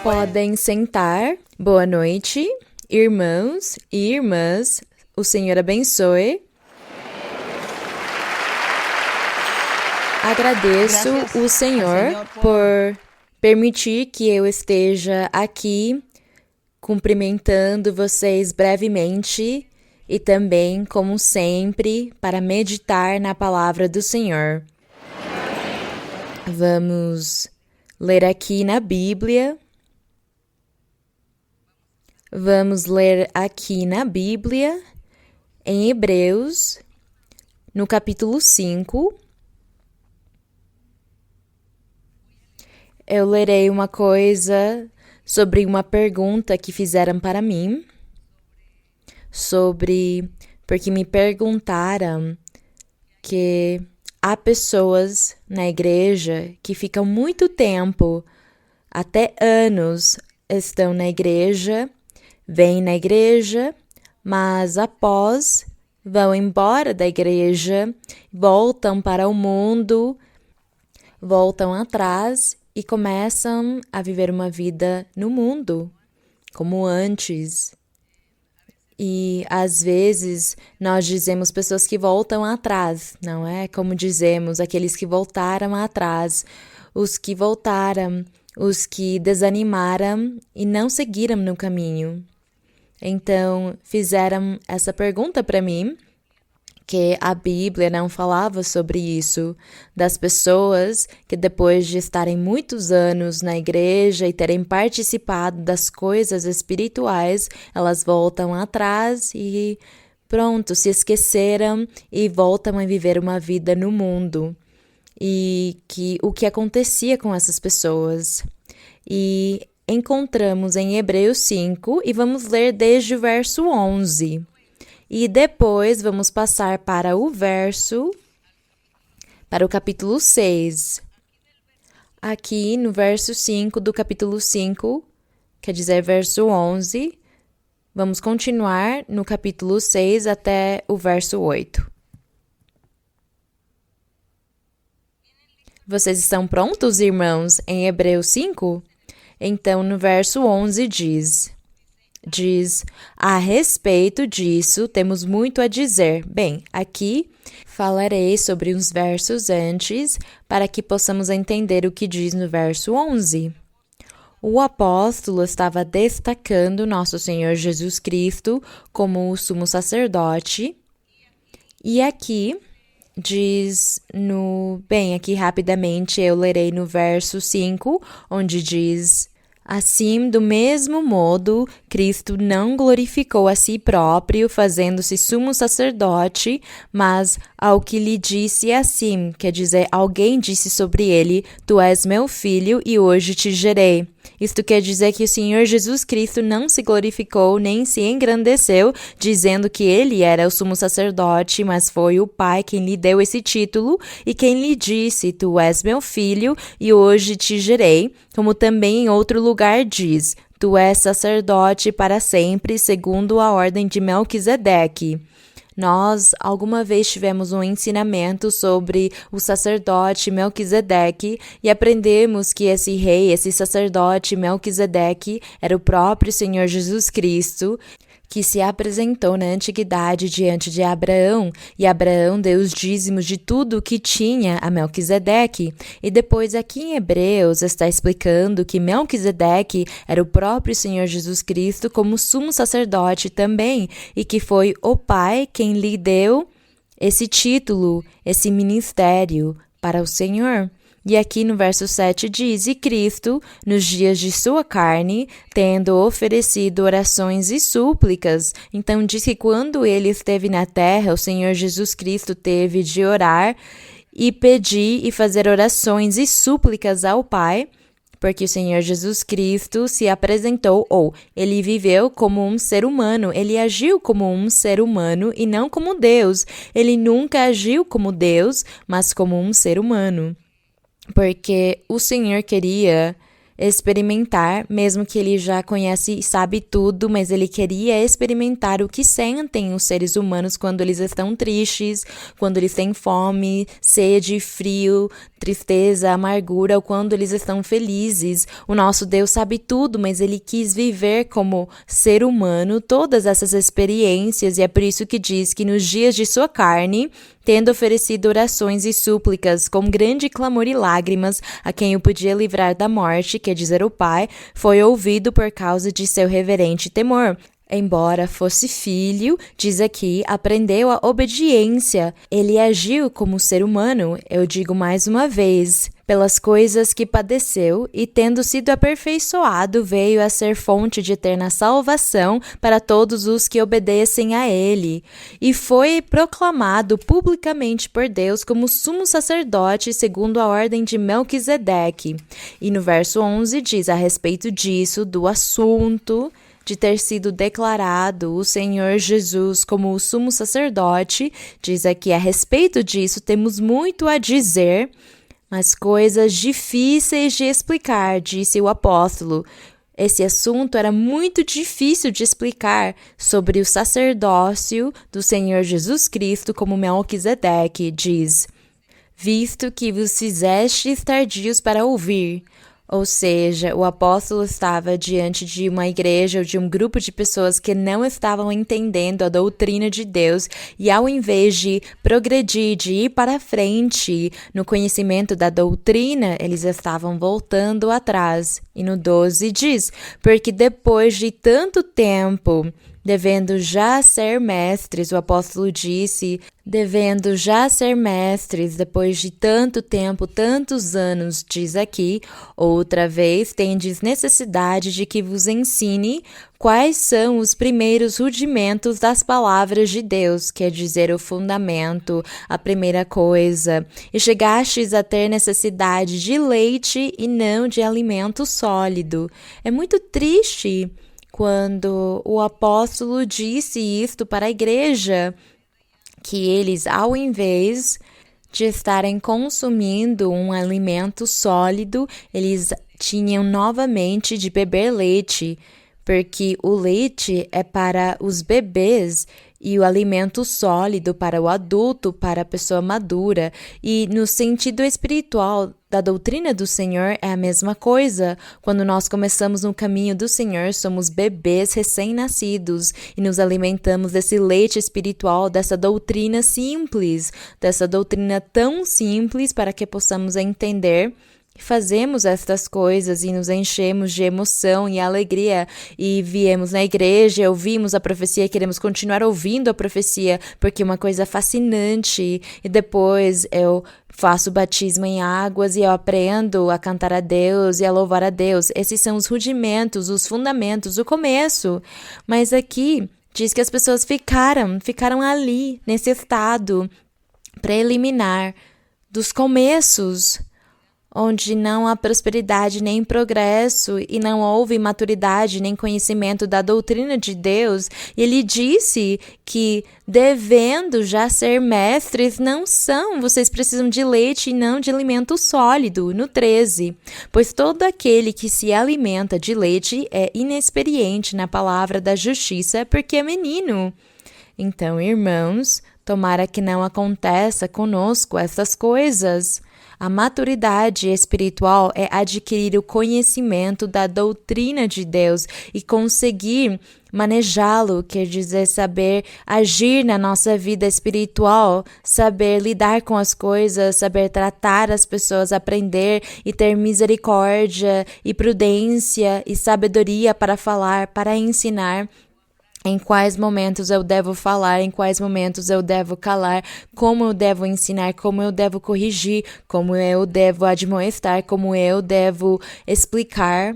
Podem sentar. Boa noite, irmãos e irmãs. O Senhor abençoe. Agradeço o Senhor por permitir que eu esteja aqui cumprimentando vocês brevemente e também, como sempre, para meditar na palavra do Senhor. Vamos ler aqui na Bíblia. Vamos ler aqui na Bíblia, em Hebreus, no capítulo 5. Eu lerei uma coisa sobre uma pergunta que fizeram para mim, porque me perguntaram que há pessoas na igreja que ficam muito tempo, até anos, estão na igreja, vêm na igreja, mas após vão embora da igreja, voltam para o mundo, voltam atrás e começam a viver uma vida no mundo, como antes. E às vezes nós dizemos pessoas que voltam atrás, não é? Como dizemos, aqueles que voltaram atrás, os que voltaram, os que desanimaram e não seguiram no caminho. Então fizeram essa pergunta para mim, que a Bíblia não falava sobre isso, das pessoas que depois de estarem muitos anos na igreja e terem participado das coisas espirituais, elas voltam atrás e pronto, se esqueceram e voltam a viver uma vida no mundo. E o que acontecia com essas pessoas. E encontramos em Hebreus 5 e vamos ler desde o verso 11. E depois vamos passar para o capítulo 6. Aqui no verso 5 do capítulo 5, quer dizer verso 11, vamos continuar no capítulo 6 até o verso 8. Vocês estão prontos, irmãos, em Hebreus 5? Então, no verso 11 diz, a respeito disso, temos muito a dizer. Bem, aqui falarei sobre uns versos antes, para que possamos entender o que diz no verso 11. O apóstolo estava destacando nosso Senhor Jesus Cristo como o sumo sacerdote, e aqui diz aqui rapidamente eu lerei no verso 5, onde diz: assim, do mesmo modo, Cristo não glorificou a si próprio, fazendo-se sumo sacerdote, mas ao que lhe disse assim, quer dizer, alguém disse sobre ele, tu és meu filho e hoje te gerei. Isto quer dizer que o Senhor Jesus Cristo não se glorificou nem se engrandeceu, dizendo que ele era o sumo sacerdote, mas foi o Pai quem lhe deu esse título e quem lhe disse, tu és meu filho e hoje te gerei, como também em outro lugar diz, tu és sacerdote para sempre, segundo a ordem de Melquisedeque. Nós, alguma vez, tivemos um ensinamento sobre o sacerdote Melquisedeque e aprendemos que esse rei, esse sacerdote Melquisedeque, era o próprio Senhor Jesus Cristo, que se apresentou na antiguidade diante de Abraão, e Abraão deu os dízimos de tudo o que tinha a Melquisedeque. E depois aqui em Hebreus está explicando que Melquisedeque era o próprio Senhor Jesus Cristo como sumo sacerdote também, e que foi o Pai quem lhe deu esse título, esse ministério para o Senhor. E aqui no verso 7 diz, e Cristo, nos dias de sua carne, tendo oferecido orações e súplicas. Então diz que quando ele esteve na terra, o Senhor Jesus Cristo teve de orar e pedir e fazer orações e súplicas ao Pai, porque o Senhor Jesus Cristo se apresentou, ou ele viveu como um ser humano, ele agiu como um ser humano e não como Deus. Ele nunca agiu como Deus, mas como um ser humano. Porque o Senhor queria experimentar, mesmo que ele já conhece e sabe tudo, mas ele queria experimentar o que sentem os seres humanos quando eles estão tristes, quando eles têm fome, sede, frio, tristeza, amargura, ou quando eles estão felizes. O nosso Deus sabe tudo, mas ele quis viver como ser humano todas essas experiências, e é por isso que diz que nos dias de sua carne, tendo oferecido orações e súplicas com grande clamor e lágrimas a quem o podia livrar da morte, quer dizer o Pai, foi ouvido por causa de seu reverente temor. Embora fosse filho, diz aqui, aprendeu a obediência. Ele agiu como ser humano, eu digo mais uma vez, pelas coisas que padeceu, e tendo sido aperfeiçoado, veio a ser fonte de eterna salvação para todos os que obedecem a ele. E foi proclamado publicamente por Deus como sumo sacerdote segundo a ordem de Melquisedeque. E no verso 11 diz a respeito disso, do assunto de ter sido declarado o Senhor Jesus como o sumo sacerdote, diz aqui a respeito disso, temos muito a dizer, mas coisas difíceis de explicar, disse o apóstolo. Esse assunto era muito difícil de explicar sobre o sacerdócio do Senhor Jesus Cristo como Melquisedeque, diz, visto que vos fizestes tardios para ouvir. Ou seja, o apóstolo estava diante de uma igreja ou de um grupo de pessoas que não estavam entendendo a doutrina de Deus e, ao invés de progredir, de ir para frente no conhecimento da doutrina, eles estavam voltando atrás. E no 12 diz, porque depois de tanto tempo, devendo já ser mestres, o apóstolo disse, devendo já ser mestres, depois de tanto tempo, tantos anos, diz aqui, outra vez, tendes necessidade de que vos ensine quais são os primeiros rudimentos das palavras de Deus, quer dizer, o fundamento, a primeira coisa, e chegastes a ter necessidade de leite e não de alimento sólido. É muito triste quando o apóstolo disse isto para a igreja, que eles, ao invés de estarem consumindo um alimento sólido, eles tinham novamente de beber leite, porque o leite é para os bebês e o alimento sólido para o adulto, para a pessoa madura. E no sentido espiritual da doutrina do Senhor é a mesma coisa. Quando nós começamos no caminho do Senhor, somos bebês recém-nascidos e nos alimentamos desse leite espiritual, dessa doutrina simples, dessa doutrina tão simples para que possamos entender. Fazemos estas coisas e nos enchemos de emoção e alegria e viemos na igreja, ouvimos a profecia e queremos continuar ouvindo a profecia porque é uma coisa fascinante, e depois eu faço batismo em águas e eu aprendo a cantar a Deus e a louvar a Deus. Esses são os rudimentos, os fundamentos, o começo. Mas aqui diz que as pessoas ficaram ali nesse estado preliminar dos começos, onde não há prosperidade nem progresso e não houve maturidade nem conhecimento da doutrina de Deus. E ele disse que, devendo já ser mestres, não são, vocês precisam de leite e não de alimento sólido, no 13. Pois todo aquele que se alimenta de leite é inexperiente na palavra da justiça, porque é menino. Então, irmãos, tomara que não aconteça conosco essas coisas. A maturidade espiritual é adquirir o conhecimento da doutrina de Deus e conseguir manejá-lo, quer dizer, saber agir na nossa vida espiritual, saber lidar com as coisas, saber tratar as pessoas, aprender e ter misericórdia e prudência e sabedoria para falar, para ensinar. Em quais momentos eu devo falar, em quais momentos eu devo calar, como eu devo ensinar, como eu devo corrigir, como eu devo admoestar, como eu devo explicar.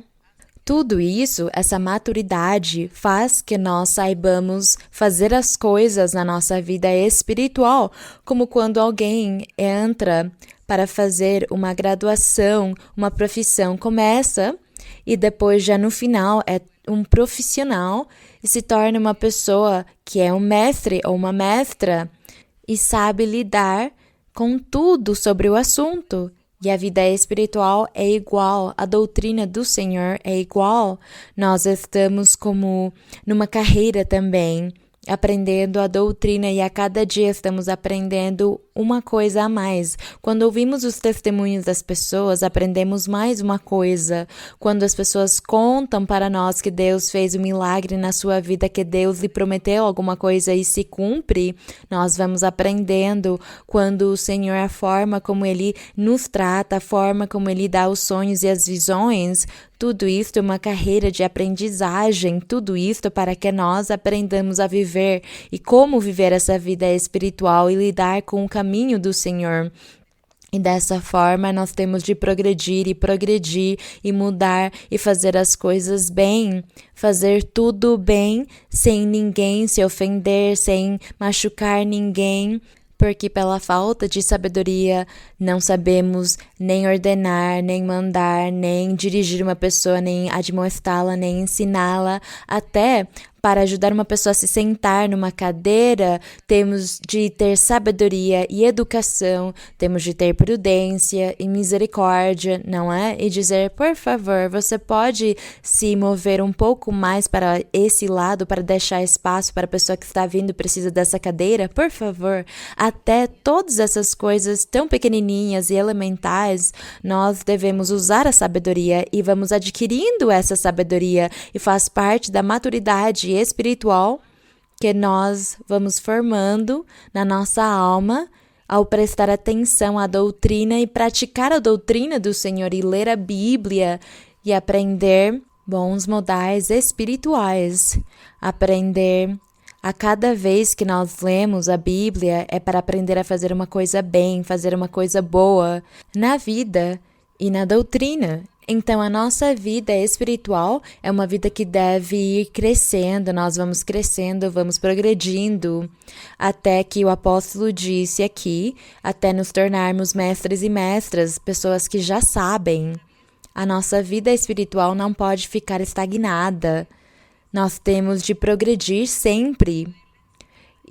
Tudo isso, essa maturidade, faz que nós saibamos fazer as coisas na nossa vida espiritual, como quando alguém entra para fazer uma graduação, uma profissão, começa e depois já no final é um profissional e se torna uma pessoa que é um mestre ou uma mestra e sabe lidar com tudo sobre o assunto. E a vida espiritual é igual, a doutrina do Senhor é igual. Nós estamos como numa carreira também, aprendendo a doutrina e a cada dia estamos aprendendo uma coisa a mais. Quando ouvimos os testemunhos das pessoas, aprendemos mais uma coisa. Quando as pessoas contam para nós que Deus fez um milagre na sua vida, que Deus lhe prometeu alguma coisa e se cumpre, nós vamos aprendendo. Quando o Senhor, a forma como Ele nos trata, a forma como Ele dá os sonhos e as visões, tudo isto é uma carreira de aprendizagem, tudo isto para que nós aprendamos a viver e como viver essa vida espiritual e lidar com o caminho do Senhor. E dessa forma nós temos de progredir e mudar e fazer as coisas bem, fazer tudo bem, sem ninguém se ofender, sem machucar ninguém. Porque pela falta de sabedoria não sabemos nem ordenar, nem mandar, nem dirigir uma pessoa, nem admoestá-la, nem ensiná-la. Até para ajudar uma pessoa a se sentar numa cadeira, temos de ter sabedoria e educação, temos de ter prudência e misericórdia, não é? E dizer, por favor, você pode se mover um pouco mais para esse lado, para deixar espaço para a pessoa que está vindo e precisa dessa cadeira? Por favor. Até todas essas coisas tão pequenininhas e elementais, nós devemos usar a sabedoria e vamos adquirindo essa sabedoria e faz parte da maturidade espiritual que nós vamos formando na nossa alma ao prestar atenção à doutrina e praticar a doutrina do Senhor e ler a Bíblia e aprender bons modais espirituais. Aprender a cada vez que nós lemos a Bíblia é para aprender a fazer uma coisa bem, fazer uma coisa boa na vida e na doutrina. Então, a nossa vida espiritual é uma vida que deve ir crescendo, nós vamos crescendo, vamos progredindo, até que o apóstolo disse aqui, até nos tornarmos mestres e mestras, pessoas que já sabem. A nossa vida espiritual não pode ficar estagnada, nós temos de progredir sempre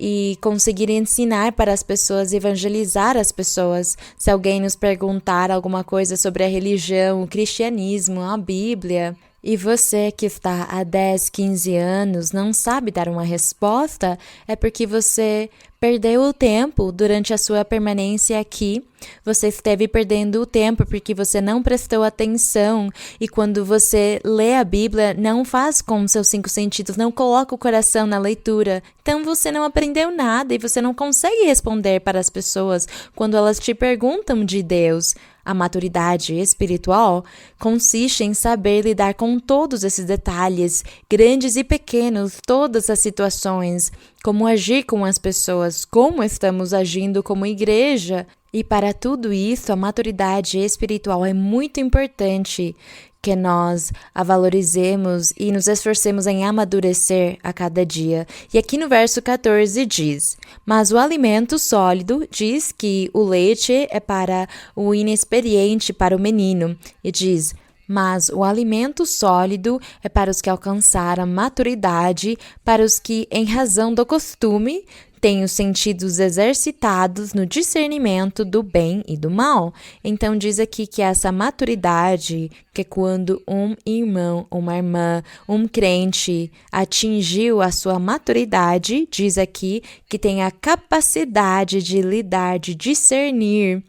e conseguir ensinar para as pessoas, evangelizar as pessoas. Se alguém nos perguntar alguma coisa sobre a religião, o cristianismo, a Bíblia, e você que está há 10, 15 anos não sabe dar uma resposta, é porque você perdeu o tempo durante a sua permanência aqui. Você esteve perdendo o tempo porque você não prestou atenção. E quando você lê a Bíblia, não faz com seus 5 sentidos, não coloca o coração na leitura. Então você não aprendeu nada e você não consegue responder para as pessoas quando elas te perguntam de Deus. A maturidade espiritual consiste em saber lidar com todos esses detalhes, grandes e pequenos, todas as situações, como agir com as pessoas, como estamos agindo como igreja. E para tudo isso, a maturidade espiritual é muito importante que nós a valorizemos e nos esforcemos em amadurecer a cada dia. E aqui no verso 14 diz, mas o alimento sólido diz que o leite é para o inexperiente, para o menino. E diz, mas o alimento sólido é para os que alcançaram maturidade, para os que, em razão do costume, têm os sentidos exercitados no discernimento do bem e do mal. Então diz aqui que essa maturidade, que é quando um irmão, uma irmã, um crente atingiu a sua maturidade, diz aqui que tem a capacidade de lidar, de discernir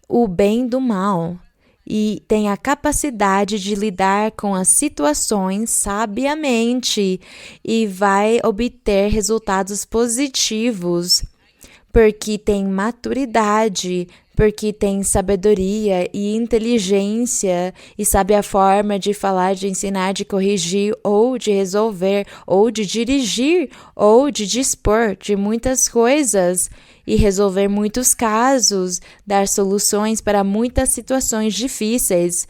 o bem do mal. E tem a capacidade de lidar com as situações sabiamente e vai obter resultados positivos, porque tem maturidade, porque tem sabedoria e inteligência e sabe a forma de falar, de ensinar, de corrigir ou de resolver ou de dirigir ou de dispor de muitas coisas e resolver muitos casos, dar soluções para muitas situações difíceis.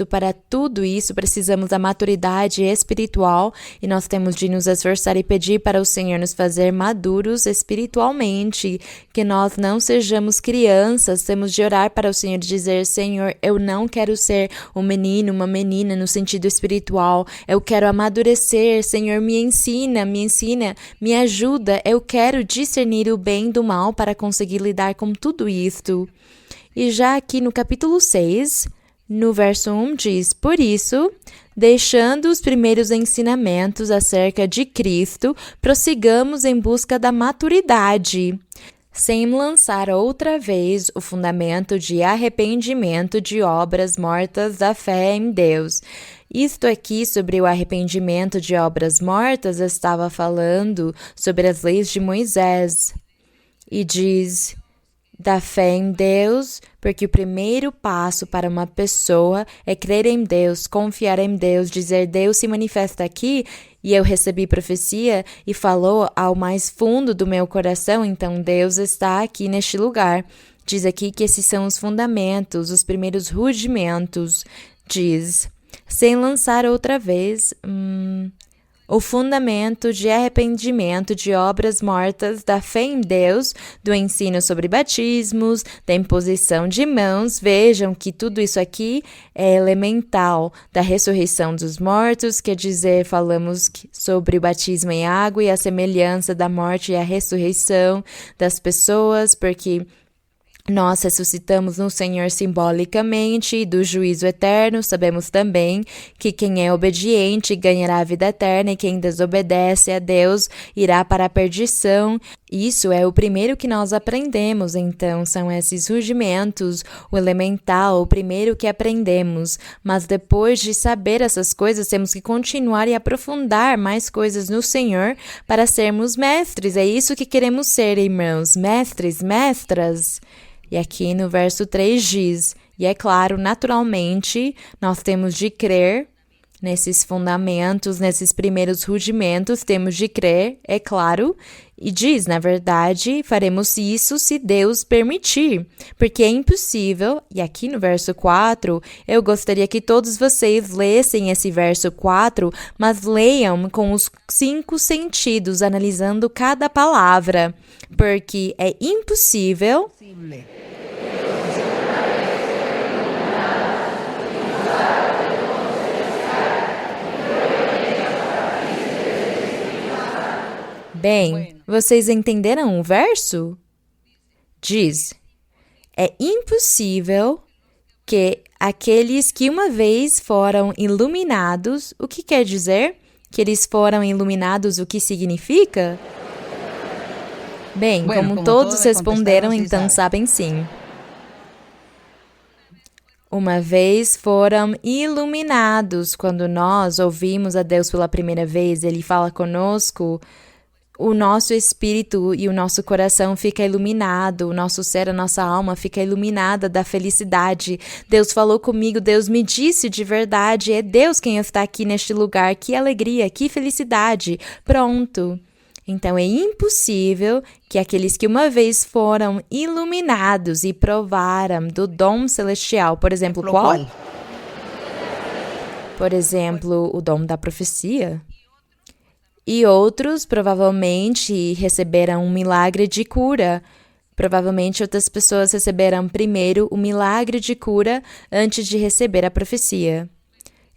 Para tudo isso, precisamos da maturidade espiritual e nós temos de nos esforçar e pedir para o Senhor nos fazer maduros espiritualmente, que nós não sejamos crianças, temos de orar para o Senhor e dizer, Senhor, eu não quero ser um menino, uma menina no sentido espiritual, eu quero amadurecer, Senhor, me ensina, me ajuda, eu quero discernir o bem do mal para conseguir lidar com tudo isto. E já aqui no capítulo 6, no verso 1 diz: Por isso, deixando os primeiros ensinamentos acerca de Cristo, prossigamos em busca da maturidade, sem lançar outra vez o fundamento de arrependimento de obras mortas da fé em Deus. Isto aqui sobre o arrependimento de obras mortas estava falando sobre as leis de Moisés. E diz da fé em Deus, porque o primeiro passo para uma pessoa é crer em Deus, confiar em Deus, dizer Deus se manifesta aqui e eu recebi profecia e falou ao mais fundo do meu coração, então Deus está aqui neste lugar. Diz aqui que esses são os fundamentos, os primeiros rudimentos, diz, sem lançar outra vez o fundamento de arrependimento de obras mortas, da fé em Deus, do ensino sobre batismos, da imposição de mãos. Vejam que tudo isso aqui é elemental, da ressurreição dos mortos, quer dizer, falamos sobre o batismo em água e a semelhança da morte e a ressurreição das pessoas, porque nós ressuscitamos no Senhor simbolicamente e do juízo eterno. Sabemos também que quem é obediente ganhará a vida eterna e quem desobedece a Deus irá para a perdição. Isso é o primeiro que nós aprendemos, então são esses rudimentos, o elemental, o primeiro que aprendemos. Mas depois de saber essas coisas, temos que continuar e aprofundar mais coisas no Senhor para sermos mestres. É isso que queremos ser, irmãos, mestres, mestras. E aqui no verso 3 diz, e é claro, naturalmente, nós temos de crer nesses fundamentos, nesses primeiros rudimentos, temos de crer, é claro, e diz, na verdade, faremos isso se Deus permitir, porque é impossível, e aqui no verso 4, eu gostaria que todos vocês lessem esse verso 4, mas leiam com os 5 sentidos, analisando cada palavra, porque é impossível. Bem, vocês entenderam o verso? Diz, é impossível que aqueles que uma vez foram iluminados, o que quer dizer? Que eles foram iluminados, o que significa? Bem, como todos responderam, então sabem sim. Uma vez foram iluminados, quando nós ouvimos a Deus pela primeira vez, Ele fala conosco, o nosso espírito e o nosso coração fica iluminado, o nosso ser, a nossa alma fica iluminada da felicidade. Deus falou comigo, Deus me disse de verdade, é Deus quem está aqui neste lugar, que alegria, que felicidade, pronto. Então, é impossível que aqueles que uma vez foram iluminados e provaram do dom celestial, por exemplo, qual? Por exemplo, o dom da profecia. E outros provavelmente receberam um milagre de cura. Provavelmente outras pessoas receberam primeiro o milagre de cura antes de receber a profecia.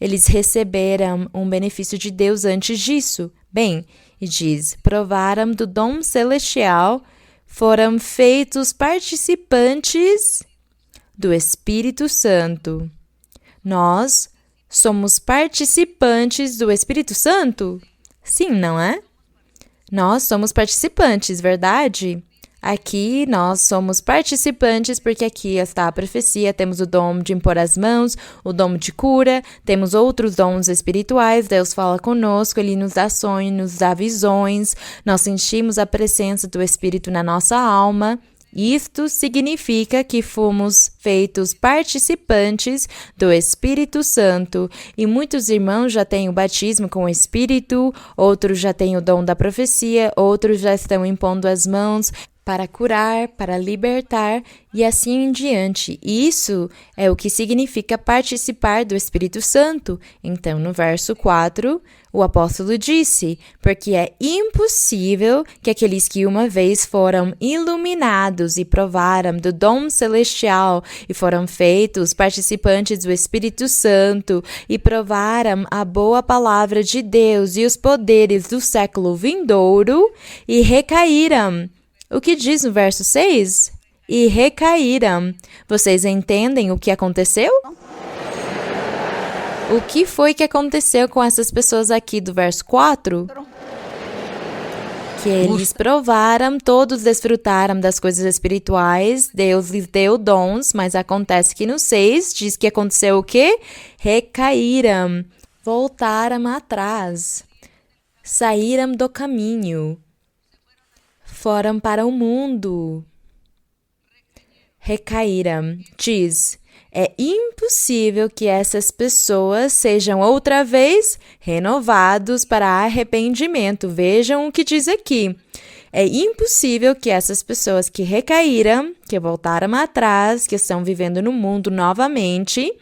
Eles receberam um benefício de Deus antes disso. Bem, e diz, provaram do dom celestial, foram feitos participantes do Espírito Santo. Nós somos participantes do Espírito Santo? Sim, não é? Nós somos participantes, verdade? Aqui nós somos participantes porque aqui está a profecia, temos o dom de impor as mãos, o dom de cura, temos outros dons espirituais, Deus fala conosco, Ele nos dá sonhos, nos dá visões, nós sentimos a presença do Espírito na nossa alma. Isto significa que fomos feitos participantes do Espírito Santo e muitos irmãos já têm o batismo com o Espírito, outros já têm o dom da profecia, outros já estão impondo as mãos para curar, para libertar e assim em diante. Isso é o que significa participar do Espírito Santo. Então, no verso 4, o apóstolo disse, porque é impossível que aqueles que uma vez foram iluminados e provaram do dom celestial e foram feitos participantes do Espírito Santo e provaram a boa palavra de Deus e os poderes do século vindouro e recaíram. O que diz no verso 6? e recaíram. Vocês entendem o que aconteceu? O que foi que aconteceu com essas pessoas aqui do verso 4? Que eles provaram, todos desfrutaram das coisas espirituais, Deus lhes deu dons, mas acontece que no 6 diz que aconteceu o quê? Recaíram, voltaram atrás, saíram do caminho, foram para o mundo, recaíram. Diz, é impossível que essas pessoas sejam outra vez renovados para arrependimento. Vejam o que diz aqui. É impossível que essas pessoas que recaíram, que voltaram atrás, que estão vivendo no mundo novamente,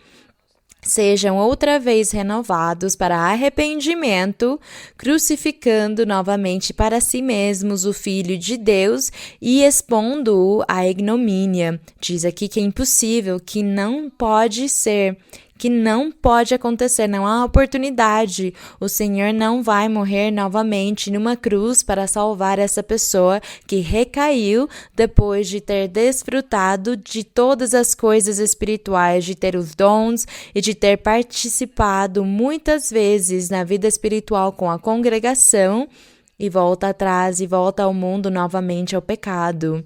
sejam outra vez renovados para arrependimento, crucificando novamente para si mesmos o Filho de Deus e expondo-o à ignomínia. Diz aqui que é impossível, que não pode ser, que não pode acontecer, não há oportunidade. O Senhor não vai morrer novamente numa cruz para salvar essa pessoa que recaiu depois de ter desfrutado de todas as coisas espirituais, de ter os dons e de ter participado muitas vezes na vida espiritual com a congregação e volta atrás e volta ao mundo novamente ao pecado.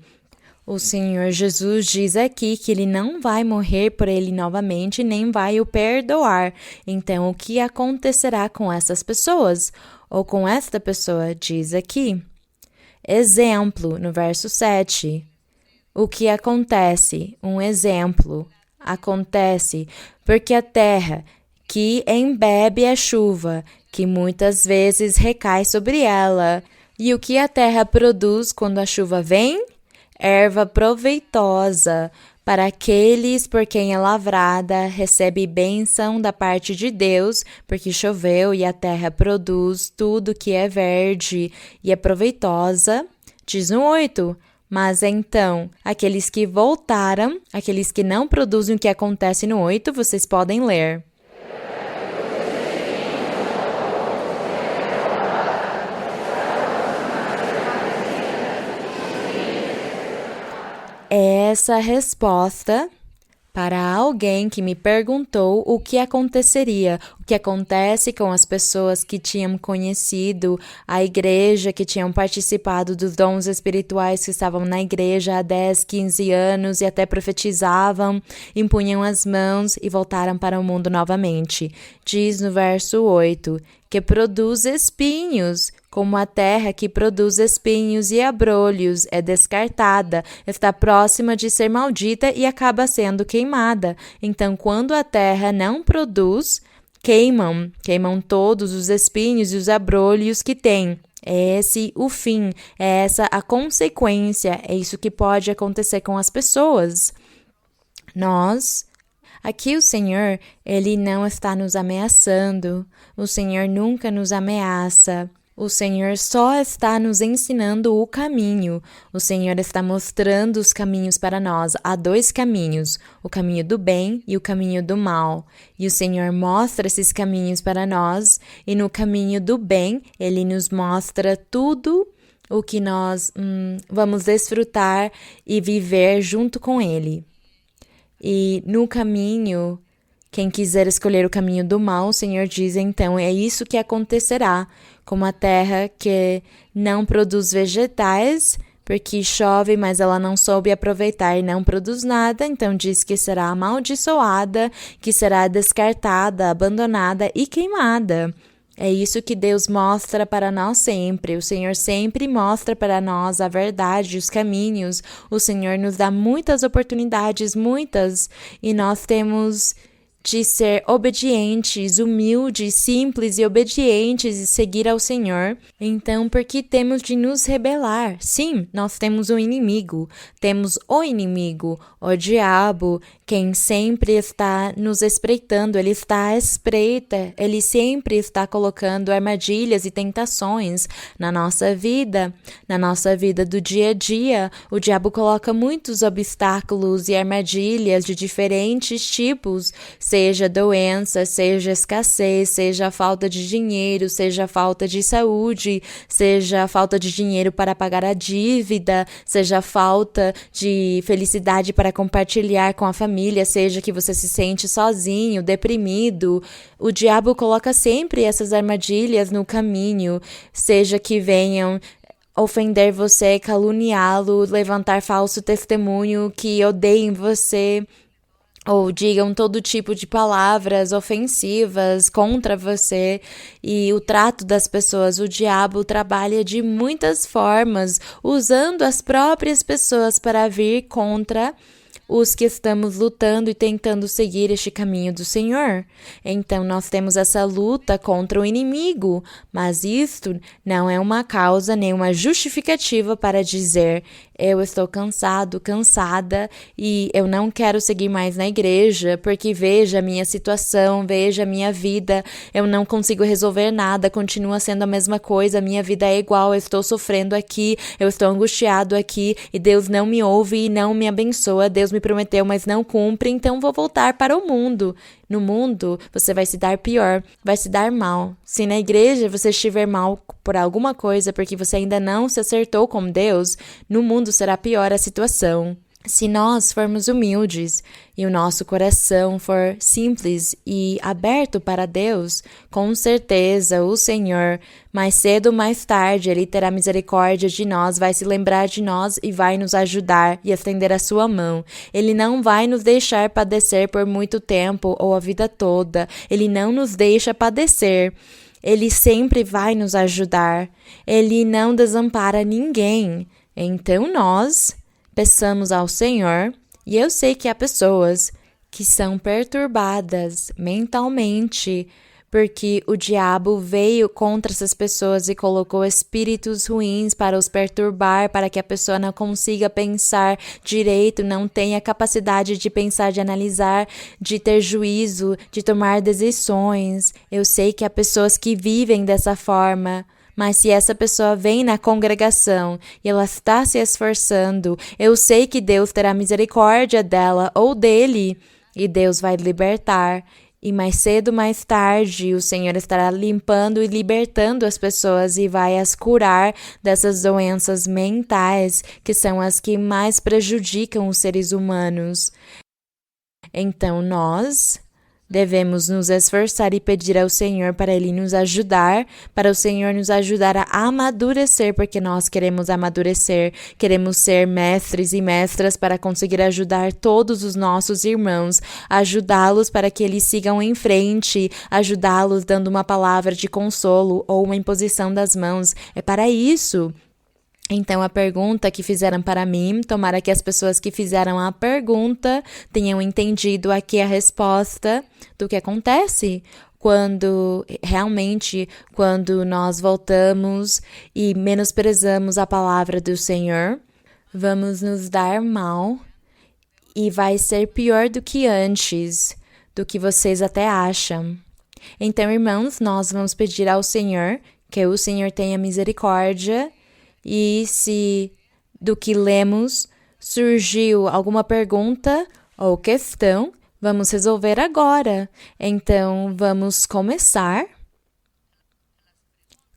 O Senhor Jesus diz aqui que ele não vai morrer por ele novamente, nem vai o perdoar. Então, o que acontecerá com essas pessoas? Ou com esta pessoa? Diz aqui. Exemplo, no verso 7. O que acontece? Um exemplo. Acontece porque a terra que embebe a chuva, que muitas vezes recai sobre ela. E o que a terra produz quando a chuva vem? Erva proveitosa para aqueles por quem é lavrada, recebe bênção da parte de Deus, porque choveu e a terra produz tudo que é verde e é proveitosa. Diz no 8, mas então, aqueles que voltaram, aqueles que não produzem o que acontece no 8, vocês podem ler. Essa resposta para alguém que me perguntou o que aconteceria, o que acontece com as pessoas que tinham conhecido a igreja, que tinham participado dos dons espirituais, que estavam na igreja há 10, 15 anos e até profetizavam, impunham as mãos e voltaram para o mundo novamente. Diz no verso 8, que produz espinhos, como a terra que produz espinhos e abrolhos, é descartada, está próxima de ser maldita e acaba sendo queimada. Então, quando a terra não produz, queimam todos os espinhos e os abrolhos que tem. É esse o fim, é essa a consequência, é isso que pode acontecer com as pessoas. Aqui o Senhor, Ele não está nos ameaçando, o Senhor nunca nos ameaça. O Senhor só está nos ensinando o caminho. O Senhor está mostrando os caminhos para nós. Há 2 caminhos, o caminho do bem e o caminho do mal. E o Senhor mostra esses caminhos para nós. E no caminho do bem, Ele nos mostra tudo o que nós vamos desfrutar e viver junto com Ele. E no caminho, quem quiser escolher o caminho do mal, o Senhor diz, então, é isso que acontecerá. Como a terra que não produz vegetais, porque chove, mas ela não soube aproveitar e não produz nada, então diz que será amaldiçoada, que será descartada, abandonada e queimada. É isso que Deus mostra para nós sempre. O Senhor sempre mostra para nós a verdade, os caminhos. O Senhor nos dá muitas oportunidades, muitas, e nós temos de ser obedientes, humildes, simples e obedientes e seguir ao Senhor. Então, por que temos de nos rebelar? Sim, nós temos um inimigo. Temos o inimigo, o diabo, quem sempre está nos espreitando. Ele está à espreita. Ele sempre está colocando armadilhas e tentações na nossa vida do dia a dia. O diabo coloca muitos obstáculos e armadilhas de diferentes tipos, seja doença, seja escassez, seja falta de dinheiro, seja falta de saúde, seja falta de dinheiro para pagar a dívida, seja falta de felicidade para compartilhar com a família, seja que você se sente sozinho, deprimido. O diabo coloca sempre essas armadilhas no caminho, seja que venham ofender você, caluniá-lo, levantar falso testemunho, que odeiem você, ou digam todo tipo de palavras ofensivas contra você. E o trato das pessoas, o diabo trabalha de muitas formas, usando as próprias pessoas para vir contra os que estamos lutando e tentando seguir este caminho do Senhor. Então, nós temos essa luta contra o inimigo, mas isto não é uma causa nem uma justificativa para dizer: eu estou cansado, cansada e eu não quero seguir mais na igreja porque veja a minha situação, veja a minha vida, eu não consigo resolver nada, continua sendo a mesma coisa, a minha vida é igual, eu estou sofrendo aqui, eu estou angustiado aqui e Deus não me ouve e não me abençoa, Deus me prometeu, mas não cumpre, então vou voltar para o mundo. No mundo, você vai se dar pior, vai se dar mal. Se na igreja você estiver mal por alguma coisa porque você ainda não se acertou com Deus, no mundo será pior a situação. Se nós formos humildes e o nosso coração for simples e aberto para Deus, com certeza o Senhor, mais cedo ou mais tarde, Ele terá misericórdia de nós, vai se lembrar de nós e vai nos ajudar e estender a sua mão. Ele não vai nos deixar padecer por muito tempo ou a vida toda. Ele não nos deixa padecer. Ele sempre vai nos ajudar. Ele não desampara ninguém. Então nós peçamos ao Senhor, e eu sei que há pessoas que são perturbadas mentalmente, porque o diabo veio contra essas pessoas e colocou espíritos ruins para os perturbar, para que a pessoa não consiga pensar direito, não tenha capacidade de pensar, de analisar, de ter juízo, de tomar decisões. Eu sei que há pessoas que vivem dessa forma. Mas se essa pessoa vem na congregação e ela está se esforçando, eu sei que Deus terá misericórdia dela ou dele e Deus vai libertar. E mais cedo ou mais tarde o Senhor estará limpando e libertando as pessoas e vai as curar dessas doenças mentais que são as que mais prejudicam os seres humanos. Então nós devemos nos esforçar e pedir ao Senhor para Ele nos ajudar, para o Senhor nos ajudar a amadurecer, porque nós queremos amadurecer, queremos ser mestres e mestras para conseguir ajudar todos os nossos irmãos, ajudá-los para que eles sigam em frente, ajudá-los dando uma palavra de consolo ou uma imposição das mãos. É para isso. Então, a pergunta que fizeram para mim, tomara que as pessoas que fizeram a pergunta tenham entendido aqui a resposta do que acontece quando nós voltamos e menosprezamos a palavra do Senhor, vamos nos dar mal e vai ser pior do que antes, do que vocês até acham. Então, irmãos, nós vamos pedir ao Senhor que o Senhor tenha misericórdia. E se do que lemos surgiu alguma pergunta ou questão, vamos resolver agora. Então, vamos começar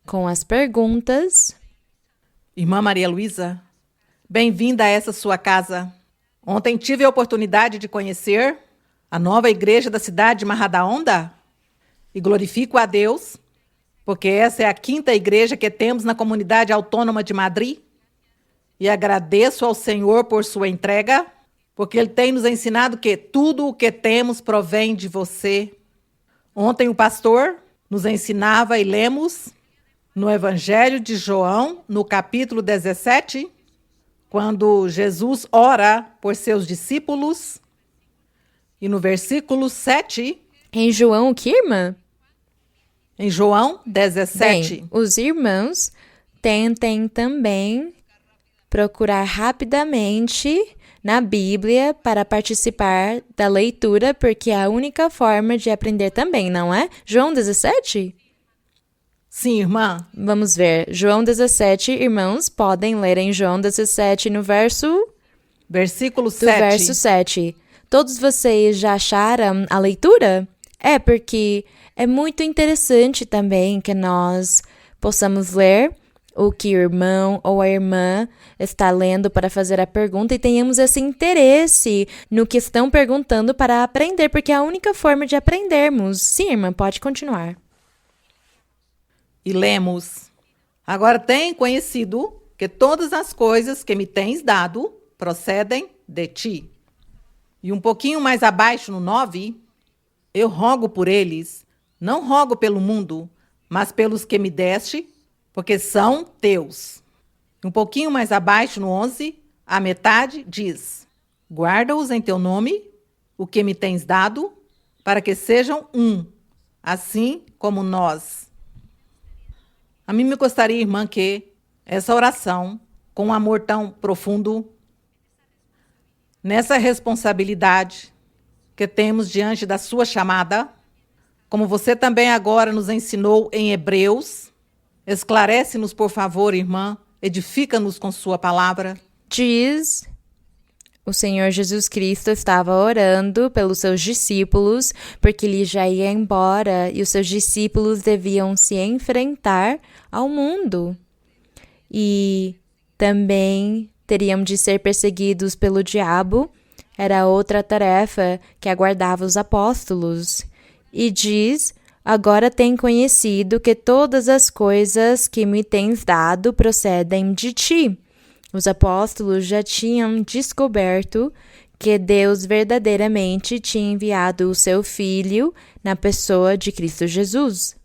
com as perguntas. Irmã Maria Luísa, bem-vinda a essa sua casa. Ontem tive a oportunidade de conhecer a nova igreja da cidade de Majadahonda e glorifico a Deus, porque essa é a 5ª igreja que temos na comunidade autônoma de Madrid. E agradeço ao Senhor por sua entrega, porque Ele tem nos ensinado que tudo o que temos provém de você. Ontem o pastor nos ensinava e lemos no Evangelho de João, no capítulo 17, quando Jesus ora por seus discípulos. E no versículo 7... Em João o que, irmã? Em João 17. Bem, os irmãos tentem também procurar rapidamente na Bíblia para participar da leitura, porque é a única forma de aprender também, não é? João 17? Sim, irmã. Vamos ver. João 17, irmãos, podem ler em João 17 no versículo 7. Verso 7. Todos vocês já acharam a leitura? Porque é muito interessante também que nós possamos ler o que o irmão ou a irmã está lendo para fazer a pergunta e tenhamos esse interesse no que estão perguntando para aprender, porque é a única forma de aprendermos. Sim, irmã, pode continuar. E lemos: agora tem conhecido que todas as coisas que me tens dado procedem de ti. E um pouquinho mais abaixo, no 9, eu rogo por eles, não rogo pelo mundo, mas pelos que me deste, porque são teus. Um pouquinho mais abaixo, no 11, a metade diz: guarda-os em teu nome, o que me tens dado, para que sejam um, assim como nós. A mim me gostaria, irmã, que essa oração, com um amor tão profundo, nessa responsabilidade que temos diante da sua chamada, como você também agora nos ensinou em Hebreus, esclarece-nos, por favor, irmã, edifica-nos com sua palavra. Diz: o Senhor Jesus Cristo estava orando pelos seus discípulos, porque ele já ia embora e os seus discípulos deviam se enfrentar ao mundo. E também teriam de ser perseguidos pelo diabo. Era outra tarefa que aguardava os apóstolos. E diz: agora tem conhecido que todas as coisas que me tens dado procedem de ti. Os apóstolos já tinham descoberto que Deus verdadeiramente tinha enviado o seu Filho na pessoa de Cristo Jesus.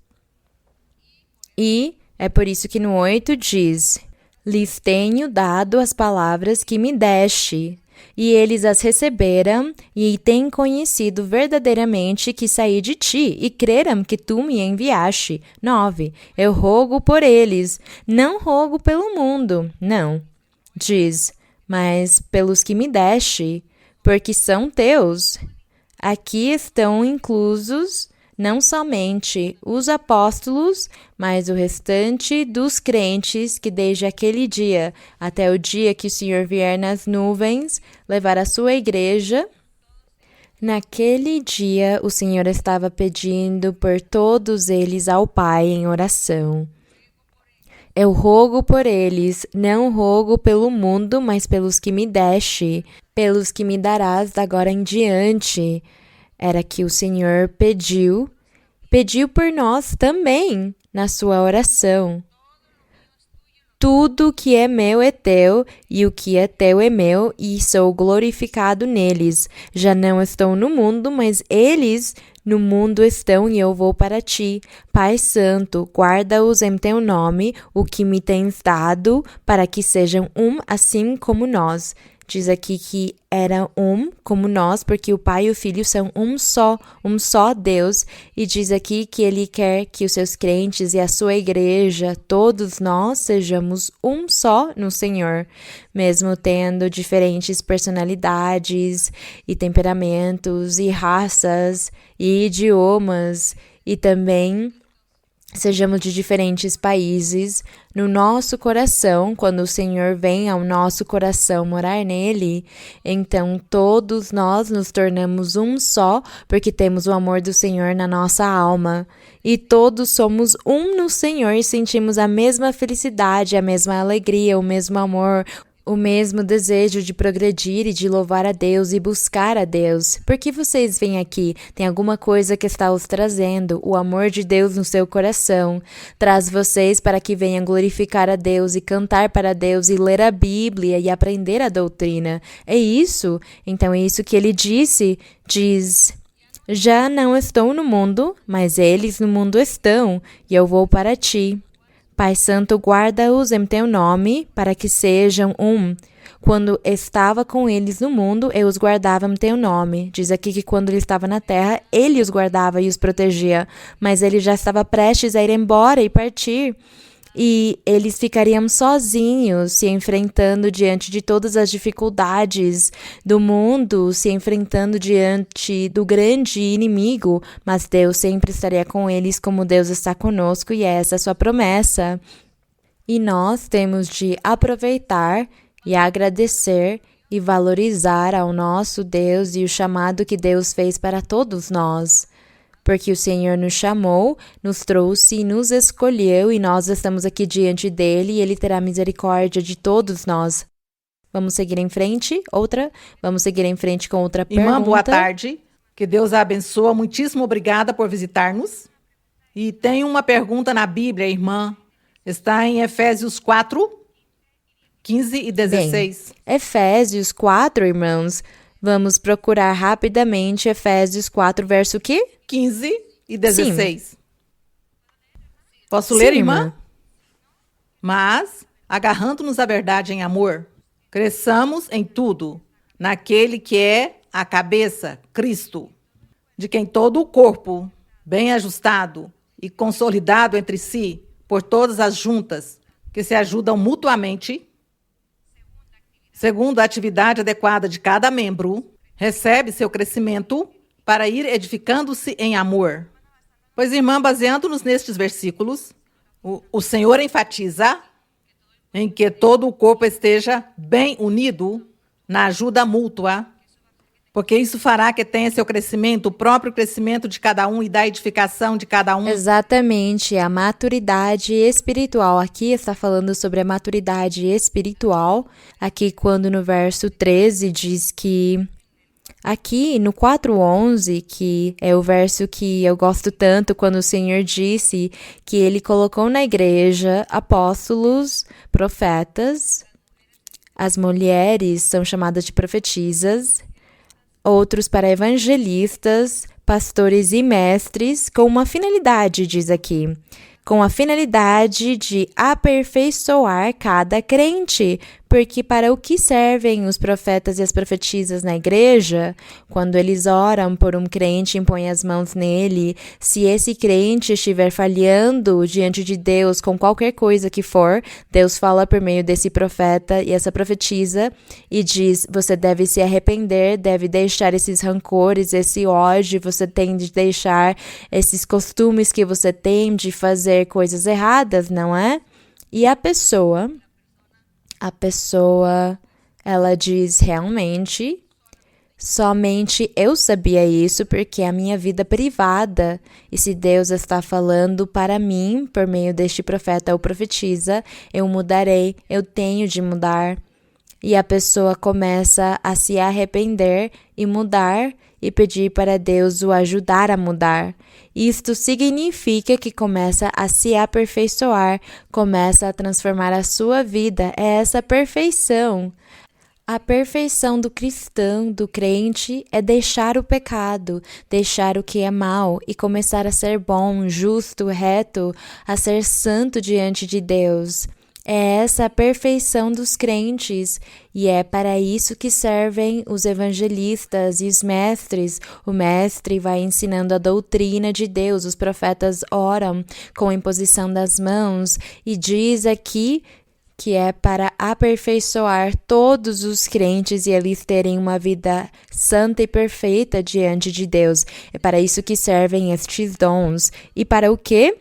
E é por isso que no 8 diz: lhes tenho dado as palavras que me deste, e eles as receberam e têm conhecido verdadeiramente que saí de ti, e creram que tu me enviaste. 9. Eu rogo por eles, não rogo pelo mundo, não. Diz: mas pelos que me deste, porque são teus. Aqui estão inclusos não somente os apóstolos, mas o restante dos crentes que desde aquele dia até o dia que o Senhor vier nas nuvens levar a sua igreja. Naquele dia, o Senhor estava pedindo por todos eles ao Pai em oração. Eu rogo por eles, não rogo pelo mundo, mas pelos que me deste, pelos que me darás da agora em diante. Era que o Senhor pediu por nós também na sua oração. Tudo que é meu é teu, e o que é teu é meu, e sou glorificado neles. Já não estou no mundo, mas eles no mundo estão, e eu vou para ti. Pai Santo, guarda-os em teu nome, o que me tens dado, para que sejam um assim como nós. Diz aqui que era um como nós, porque o Pai e o Filho são um só Deus. E diz aqui que Ele quer que os seus crentes e a sua igreja, todos nós, sejamos um só no Senhor. Mesmo tendo diferentes personalidades e temperamentos e raças e idiomas e também sejamos de diferentes países, no nosso coração, quando o Senhor vem ao nosso coração morar nele, então todos nós nos tornamos um só, porque temos o amor do Senhor na nossa alma. E todos somos um no Senhor e sentimos a mesma felicidade, a mesma alegria, o mesmo amor, o mesmo desejo de progredir e de louvar a Deus e buscar a Deus. Por que vocês vêm aqui? Tem alguma coisa que está os trazendo. O amor de Deus no seu coração traz vocês para que venham glorificar a Deus e cantar para Deus e ler a Bíblia e aprender a doutrina. É isso? Então é isso que ele disse. Diz: já não estou no mundo, mas eles no mundo estão, e eu vou para ti. Pai Santo, guarda-os em teu nome, para que sejam um. Quando estava com eles no mundo, eu os guardava em teu nome. Diz aqui que quando ele estava na terra, ele os guardava e os protegia. Mas ele já estava prestes a ir embora e partir. E eles ficariam sozinhos, se enfrentando diante de todas as dificuldades do mundo, se enfrentando diante do grande inimigo, mas Deus sempre estaria com eles como Deus está conosco, e essa é a sua promessa. E nós temos de aproveitar e agradecer e valorizar ao nosso Deus e o chamado que Deus fez para todos nós. Porque o Senhor nos chamou, nos trouxe e nos escolheu, e nós estamos aqui diante dele e ele terá misericórdia de todos nós. Vamos seguir em frente? Vamos seguir em frente com outra pergunta. Irmã, boa tarde. Que Deus a abençoe. Muitíssimo obrigada por visitar-nos. E tem uma pergunta na Bíblia, irmã. Está em Efésios 4, 15 e 16. Bem, Efésios 4, irmãos. Vamos procurar rapidamente Efésios 4, verso o quê? 15 e 16. Sim. Posso ler, Sim, irmã? Mas, agarrando-nos à verdade em amor, cresçamos em tudo, naquele que é a cabeça, Cristo, de quem todo o corpo, bem ajustado e consolidado entre si, por todas as juntas, que se ajudam mutuamente, segundo a atividade adequada de cada membro, recebe seu crescimento para ir edificando-se em amor. Pois, irmã, baseando-nos nestes versículos, o Senhor enfatiza em que todo o corpo esteja bem unido na ajuda mútua, porque isso fará que tenha seu crescimento, o próprio crescimento de cada um e da edificação de cada um. Exatamente, a maturidade espiritual. Aqui está falando sobre a maturidade espiritual. Aqui quando no verso 13 diz que... Aqui no 4:11, que é o verso que eu gosto tanto, quando o Senhor disse que ele colocou na igreja apóstolos, profetas, as mulheres são chamadas de profetisas, outros para evangelistas, pastores e mestres, com uma finalidade, diz aqui, com a finalidade de aperfeiçoar cada crente, porque para o que servem os profetas e as profetisas na igreja? Quando eles oram por um crente e impõem as mãos nele, se esse crente estiver falhando diante de Deus com qualquer coisa que for, Deus fala por meio desse profeta e essa profetisa e diz, você deve se arrepender, deve deixar esses rancores, esse ódio, você tem de deixar esses costumes que você tem de fazer coisas erradas, não é? E a pessoa, ela diz realmente, somente eu sabia isso porque é a minha vida privada. E se Deus está falando para mim, por meio deste profeta ou profetisa, eu mudarei, eu tenho de mudar. E a pessoa começa a se arrepender e mudar e pedir para Deus o ajudar a mudar. Isto significa que começa a se aperfeiçoar, começa a transformar a sua vida. É essa perfeição. A perfeição do cristão, do crente, é deixar o pecado, deixar o que é mal e começar a ser bom, justo, reto, a ser santo diante de Deus. É essa a perfeição dos crentes e é para isso que servem os evangelistas e os mestres. O mestre vai ensinando a doutrina de Deus, os profetas oram com a imposição das mãos e diz aqui que é para aperfeiçoar todos os crentes e eles terem uma vida santa e perfeita diante de Deus. É para isso que servem estes dons. E para o quê?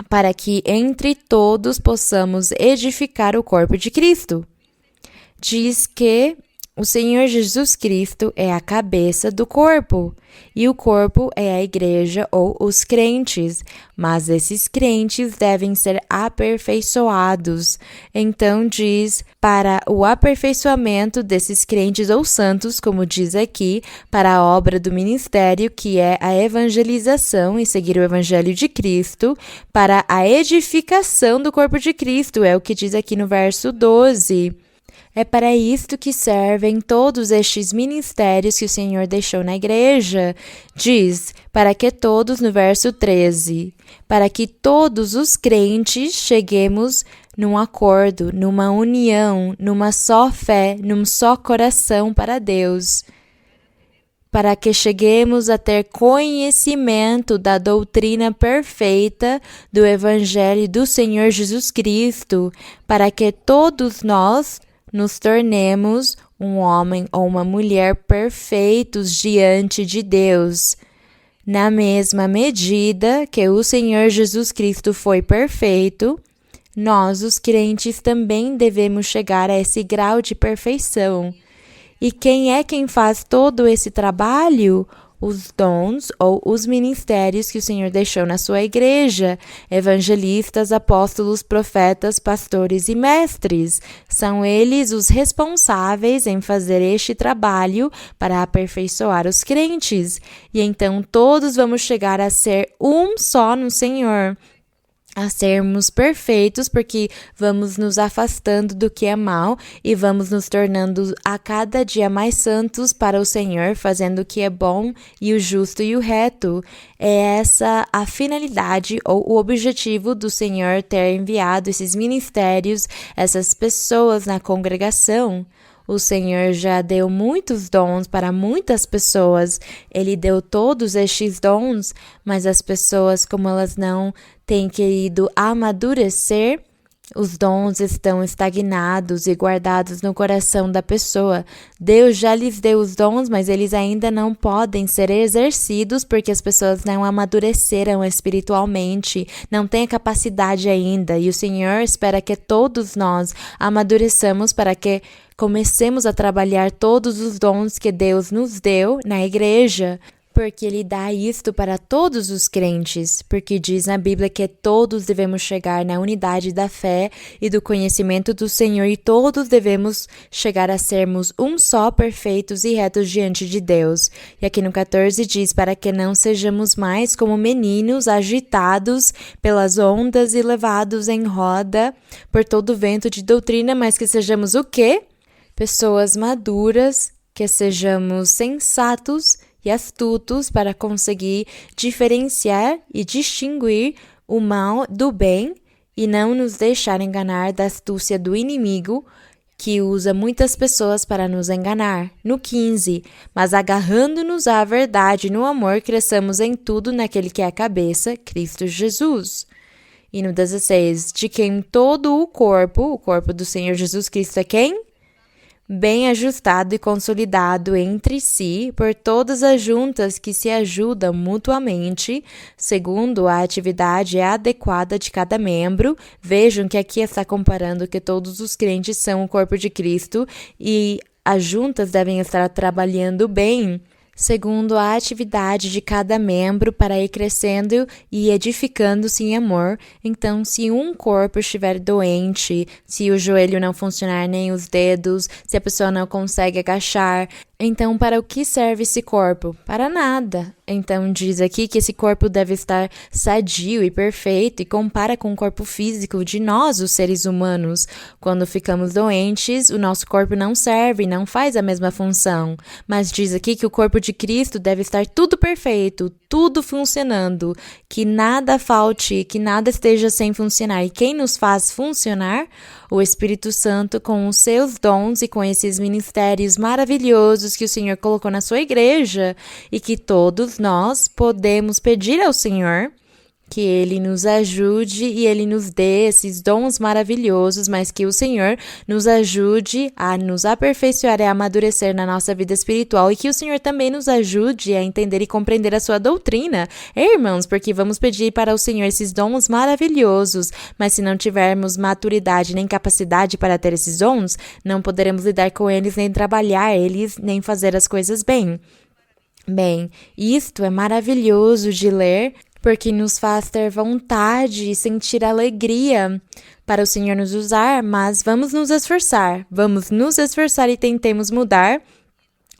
Para que entre todos possamos edificar o corpo de Cristo. Diz que o Senhor Jesus Cristo é a cabeça do corpo, e o corpo é a igreja ou os crentes, mas esses crentes devem ser aperfeiçoados. Então diz, para o aperfeiçoamento desses crentes ou santos, como diz aqui, para a obra do ministério, que é a evangelização e seguir o evangelho de Cristo, para a edificação do corpo de Cristo, é o que diz aqui no verso 12. É para isto que servem todos estes ministérios que o Senhor deixou na igreja. Diz, para que todos, no verso 13, para que todos os crentes cheguemos num acordo, numa união, numa só fé, num só coração para Deus. Para que cheguemos a ter conhecimento da doutrina perfeita do Evangelho do Senhor Jesus Cristo, para que todos nós nos tornemos um homem ou uma mulher perfeitos diante de Deus. Na mesma medida que o Senhor Jesus Cristo foi perfeito, nós, os crentes, também devemos chegar a esse grau de perfeição. E quem faz todo esse trabalho? Os dons ou os ministérios que o Senhor deixou na sua igreja. Evangelistas, apóstolos, profetas, pastores e mestres. São eles os responsáveis em fazer este trabalho para aperfeiçoar os crentes. E então todos vamos chegar a ser um só no Senhor. A sermos perfeitos, porque vamos nos afastando do que é mal e vamos nos tornando a cada dia mais santos para o Senhor, fazendo o que é bom e o justo e o reto. É essa a finalidade ou o objetivo do Senhor ter enviado esses ministérios, essas pessoas na congregação. O Senhor já deu muitos dons para muitas pessoas. Ele deu todos estes dons, mas as pessoas, como elas não têm querido amadurecer, os dons estão estagnados e guardados no coração da pessoa. Deus já lhes deu os dons, mas eles ainda não podem ser exercidos porque as pessoas não amadureceram espiritualmente, não têm a capacidade ainda. E o Senhor espera que todos nós amadureçamos para que comecemos a trabalhar todos os dons que Deus nos deu na igreja. Porque Ele dá isto para todos os crentes, porque diz na Bíblia que todos devemos chegar na unidade da fé e do conhecimento do Senhor e todos devemos chegar a sermos um só, perfeitos e retos diante de Deus. E aqui no 14 diz, para que não sejamos mais como meninos agitados pelas ondas e levados em roda por todo vento de doutrina, mas que sejamos o quê? Pessoas maduras, que sejamos sensatos e astutos para conseguir diferenciar e distinguir o mal do bem e não nos deixar enganar da astúcia do inimigo, que usa muitas pessoas para nos enganar. No 15, mas agarrando-nos à verdade no amor, cresçamos em tudo naquele que é a cabeça, Cristo Jesus. E no 16, de quem todo o corpo do Senhor Jesus Cristo é quem? Bem ajustado e consolidado entre si por todas as juntas que se ajudam mutuamente, segundo a atividade adequada de cada membro. Vejam que aqui está comparando que todos os crentes são o corpo de Cristo e as juntas devem estar trabalhando bem, segundo a atividade de cada membro para ir crescendo e edificando-se em amor. Então, se um corpo estiver doente, se o joelho não funcionar nem os dedos, se a pessoa não consegue agachar, então para o que serve esse corpo? Para nada. Então diz aqui que esse corpo deve estar sadio e perfeito e compara com o corpo físico de nós, os seres humanos. Quando ficamos doentes, o nosso corpo não serve, não faz a mesma função. Mas diz aqui que o corpo de Cristo deve estar tudo perfeito, tudo funcionando, que nada falte, que nada esteja sem funcionar. E quem nos faz funcionar? O Espírito Santo com os seus dons e com esses ministérios maravilhosos que o Senhor colocou na sua igreja e que todos nós podemos pedir ao Senhor que Ele nos ajude e Ele nos dê esses dons maravilhosos, mas que o Senhor nos ajude a nos aperfeiçoar e a amadurecer na nossa vida espiritual e que o Senhor também nos ajude a entender e compreender a sua doutrina, irmãos, porque vamos pedir para o Senhor esses dons maravilhosos, mas se não tivermos maturidade nem capacidade para ter esses dons, não poderemos lidar com eles, nem trabalhar eles, nem fazer as coisas bem. Bem, isto é maravilhoso de ler, porque nos faz ter vontade e sentir alegria para o Senhor nos usar, mas vamos nos esforçar e tentemos mudar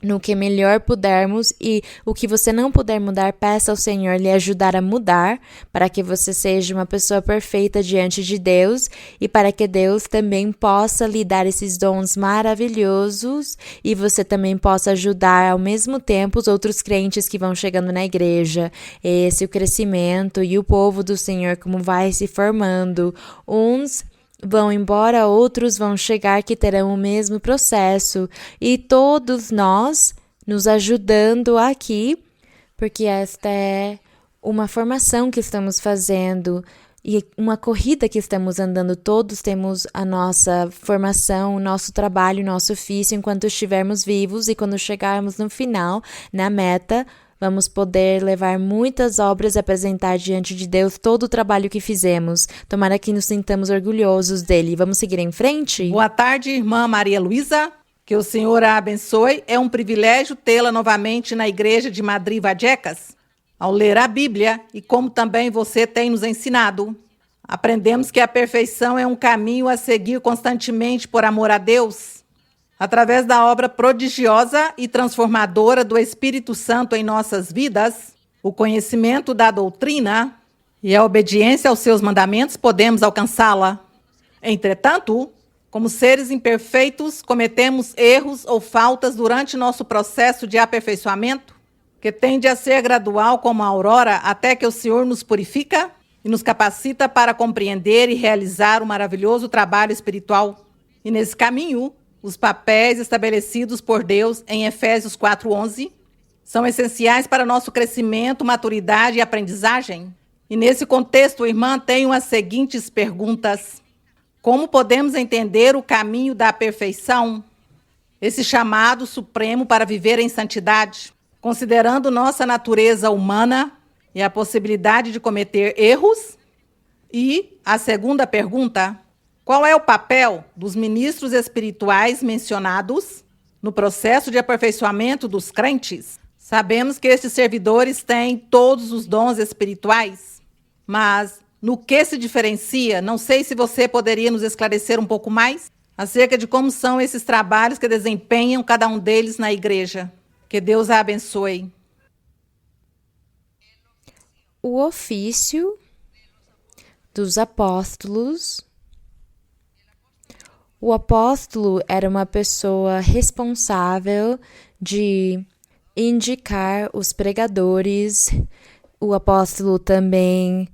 no que melhor pudermos, e o que você não puder mudar, peça ao Senhor lhe ajudar a mudar, para que você seja uma pessoa perfeita diante de Deus e para que Deus também possa lhe dar esses dons maravilhosos e você também possa ajudar ao mesmo tempo os outros crentes que vão chegando na igreja. Esse é o crescimento e o povo do Senhor como vai se formando. Uns vão embora, outros vão chegar que terão o mesmo processo e todos nós nos ajudando aqui, porque esta é uma formação que estamos fazendo e uma corrida que estamos andando. Todos temos a nossa formação, o nosso trabalho, o nosso ofício enquanto estivermos vivos, e quando chegarmos no final, na meta, vamos poder levar muitas obras e apresentar diante de Deus todo o trabalho que fizemos. Tomara que nos sintamos orgulhosos dele. Vamos seguir em frente? Boa tarde, irmã Maria Luísa. Que o Senhor a abençoe. É um privilégio tê-la novamente na igreja de Madrid, Vallecas. Ao ler a Bíblia, e como também você tem nos ensinado, aprendemos que a perfeição é um caminho a seguir constantemente por amor a Deus, através da obra prodigiosa e transformadora do Espírito Santo em nossas vidas, o conhecimento da doutrina e a obediência aos seus mandamentos, podemos alcançá-la. Entretanto, como seres imperfeitos, cometemos erros ou faltas durante nosso processo de aperfeiçoamento, que tende a ser gradual como a aurora, até que o Senhor nos purifica e nos capacita para compreender e realizar o maravilhoso trabalho espiritual. E nesse caminho, os papéis estabelecidos por Deus em Efésios 4:11 são essenciais para nosso crescimento, maturidade e aprendizagem. E nesse contexto, irmã, tenho as seguintes perguntas. Como podemos entender o caminho da perfeição, esse chamado supremo para viver em santidade, considerando nossa natureza humana e a possibilidade de cometer erros? E a segunda pergunta, qual é o papel dos ministros espirituais mencionados no processo de aperfeiçoamento dos crentes? Sabemos que estes servidores têm todos os dons espirituais, mas no que se diferencia? Não sei se você poderia nos esclarecer um pouco mais acerca de como são esses trabalhos que desempenham cada um deles na igreja. Que Deus a abençoe. O ofício dos apóstolos. O apóstolo era uma pessoa responsável de indicar os pregadores. O apóstolo também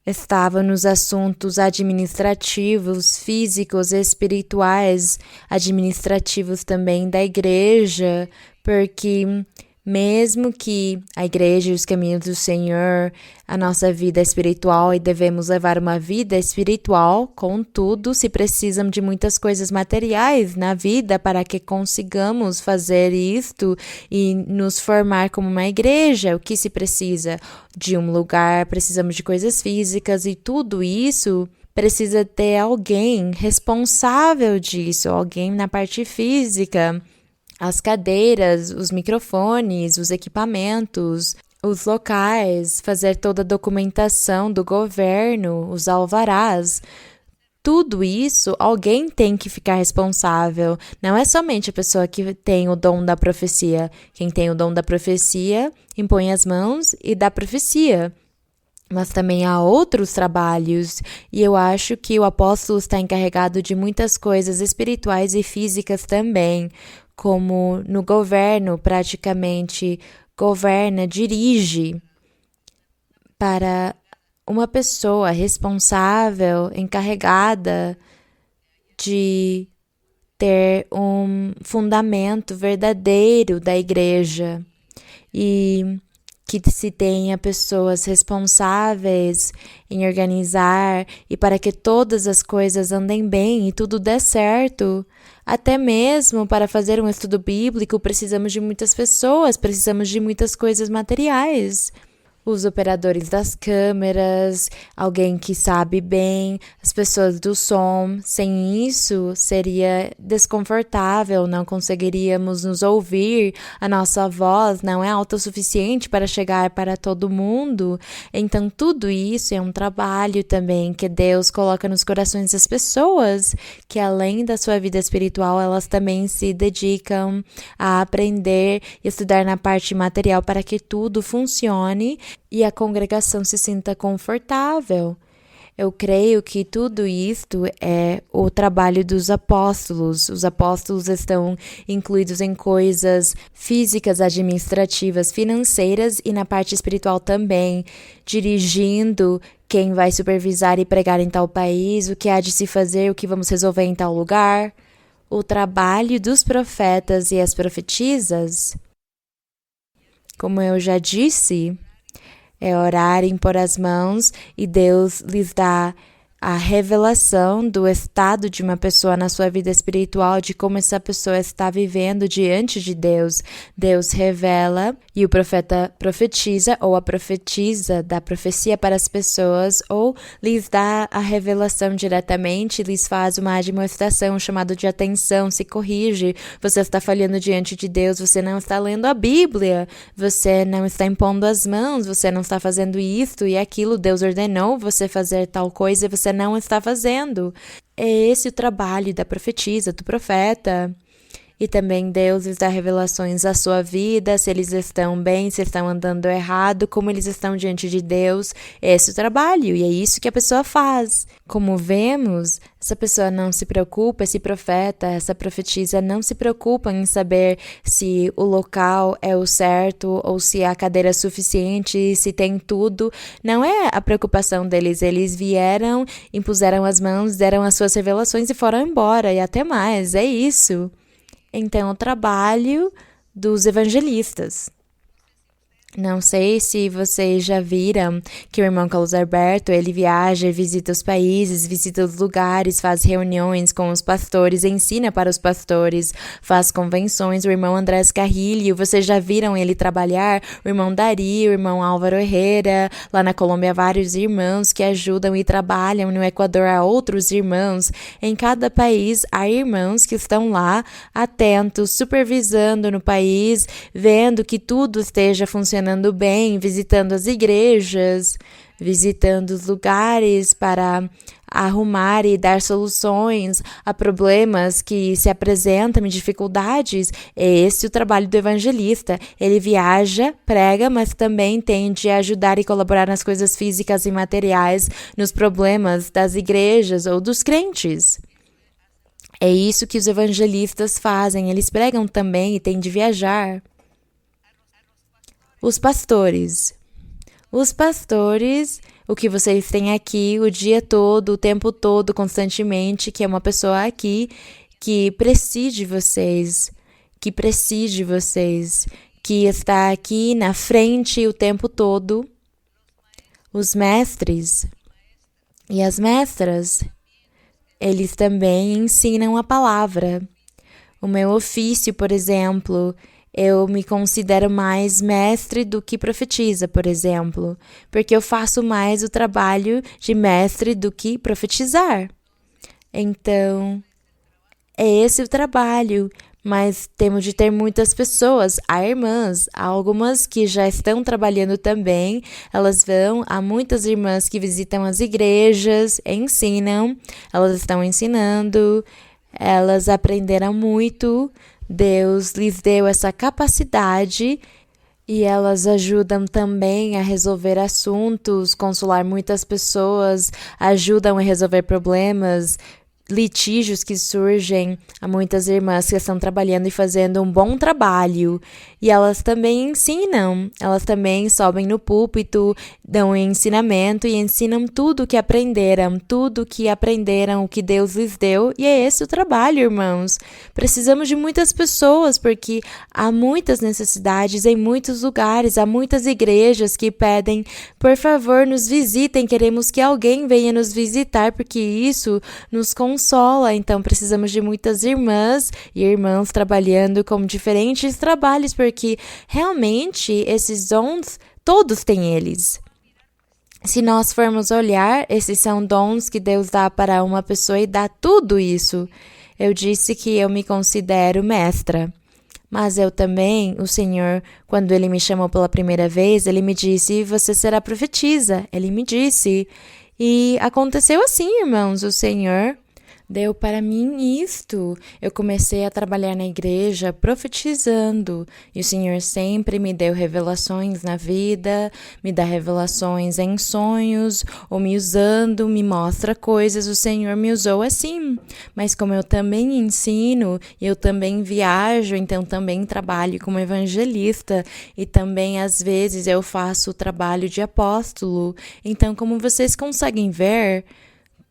estava nos assuntos administrativos, físicos, espirituais, administrativos também da igreja, porque mesmo que a igreja e os caminhos do Senhor, a nossa vida espiritual, e devemos levar uma vida espiritual, contudo, se precisam de muitas coisas materiais na vida para que consigamos fazer isto e nos formar como uma igreja. O que se precisa? De um lugar, precisamos de coisas físicas, e tudo isso precisa ter alguém responsável disso, alguém na parte física. As cadeiras, os microfones, os equipamentos, os locais, fazer toda a documentação do governo, os alvarás. Tudo isso, alguém tem que ficar responsável. Não é somente a pessoa que tem o dom da profecia. Quem tem o dom da profecia impõe as mãos e dá profecia. Mas também há outros trabalhos, e eu acho que o apóstolo está encarregado de muitas coisas espirituais e físicas também, como no governo, praticamente governa, dirige para uma pessoa responsável, encarregada de ter um fundamento verdadeiro da igreja e que se tenha pessoas responsáveis em organizar e para que todas as coisas andem bem e tudo dê certo. Até mesmo para fazer um estudo bíblico, precisamos de muitas pessoas, precisamos de muitas coisas materiais. Os operadores das câmeras, alguém que sabe bem, as pessoas do som. Sem isso, seria desconfortável, não conseguiríamos nos ouvir, a nossa voz não é alta o suficiente para chegar para todo mundo. Então, tudo isso é um trabalho também que Deus coloca nos corações das pessoas, que além da sua vida espiritual, elas também se dedicam a aprender e estudar na parte material para que tudo funcione e a congregação se sinta confortável. Eu creio que tudo isto é o trabalho dos apóstolos. Os apóstolos estão incluídos em coisas físicas, administrativas, financeiras e na parte espiritual também, dirigindo quem vai supervisar e pregar em tal país, o que há de se fazer, o que vamos resolver em tal lugar. O trabalho dos profetas e as profetisas, como eu já disse, é orar, impor as mãos e Deus lhes dá a revelação do estado de uma pessoa na sua vida espiritual, de como essa pessoa está vivendo diante de Deus. Deus revela e o profeta profetiza, ou a profetisa dá profecia para as pessoas, ou lhes dá a revelação diretamente, lhes faz uma admoestação, um chamado de atenção, se corrige. Você está falhando diante de Deus, você não está lendo a Bíblia, você não está impondo as mãos, você não está fazendo isto e aquilo, Deus ordenou você fazer tal coisa e você não está fazendo. É esse o trabalho da profetisa, do profeta. E também Deus lhes dá revelações à sua vida, se eles estão bem, se estão andando errado, como eles estão diante de Deus. Esse é o trabalho, e é isso que a pessoa faz. Como vemos, essa pessoa não se preocupa, esse profeta, essa profetisa não se preocupa em saber se o local é o certo, ou se a cadeira é suficiente, se tem tudo. Não é a preocupação deles. Eles vieram, impuseram as mãos, deram as suas revelações e foram embora, e até mais. É isso. Então, o trabalho dos evangelistas. Não sei se vocês já viram que o irmão Carlos Alberto, ele viaja, visita os países, visita os lugares, faz reuniões com os pastores, ensina para os pastores, faz convenções. O irmão Andrés Carrilho, vocês já viram ele trabalhar? O irmão Dari, o irmão Álvaro Herrera, lá na Colômbia, vários irmãos que ajudam e trabalham. No Equador há outros irmãos. Em cada país há irmãos que estão lá, atentos, supervisando no país, vendo que tudo esteja funcionando bem, visitando as igrejas, visitando os lugares para arrumar e dar soluções a problemas que se apresentam e dificuldades. É esse o trabalho do evangelista. Ele viaja, prega, mas também tem de ajudar e colaborar nas coisas físicas e materiais, nos problemas das igrejas ou dos crentes. É isso que os evangelistas fazem. Eles pregam também e têm de viajar. Os pastores. Os pastores, o que vocês têm aqui o dia todo, o tempo todo, constantemente, que é uma pessoa aqui que preside vocês, que está aqui na frente o tempo todo. Os mestres e as mestras, eles também ensinam a palavra. O meu ofício, por exemplo, eu me considero mais mestre do que profetiza, por exemplo, porque eu faço mais o trabalho de mestre do que profetizar. Então, é esse o trabalho, mas temos de ter muitas pessoas. Há irmãs, há algumas que já estão trabalhando também, elas vão, há muitas irmãs que visitam as igrejas, ensinam, elas estão ensinando, elas aprenderam muito. Deus lhes deu essa capacidade e elas ajudam também a resolver assuntos, consolar muitas pessoas, ajudam a resolver problemas, litígios que surgem. Há muitas irmãs que estão trabalhando e fazendo um bom trabalho. E elas também ensinam, elas também sobem no púlpito, dão ensinamento e ensinam tudo o que aprenderam, o que Deus lhes deu. E é esse o trabalho, irmãos. Precisamos de muitas pessoas, porque há muitas necessidades em muitos lugares, há muitas igrejas que pedem, por favor, nos visitem, queremos que alguém venha nos visitar, porque isso nos consola. Então, precisamos de muitas irmãs e irmãos trabalhando com diferentes trabalhos, porque realmente esses dons, todos têm eles. Se nós formos olhar, esses são dons que Deus dá para uma pessoa e dá tudo isso. Eu disse que eu me considero mestra, mas eu também, o Senhor, quando Ele me chamou pela primeira vez, Ele me disse, você será profetisa. Ele me disse. E aconteceu assim, irmãos, o Senhor deu para mim isto. Eu comecei a trabalhar na igreja profetizando, e o Senhor sempre me deu revelações na vida, me dá revelações em sonhos, ou me usando, me mostra coisas. O Senhor me usou assim. Mas como eu também ensino, eu também viajo, então também trabalho como evangelista, e também às vezes eu faço o trabalho de apóstolo. Então, como vocês conseguem ver,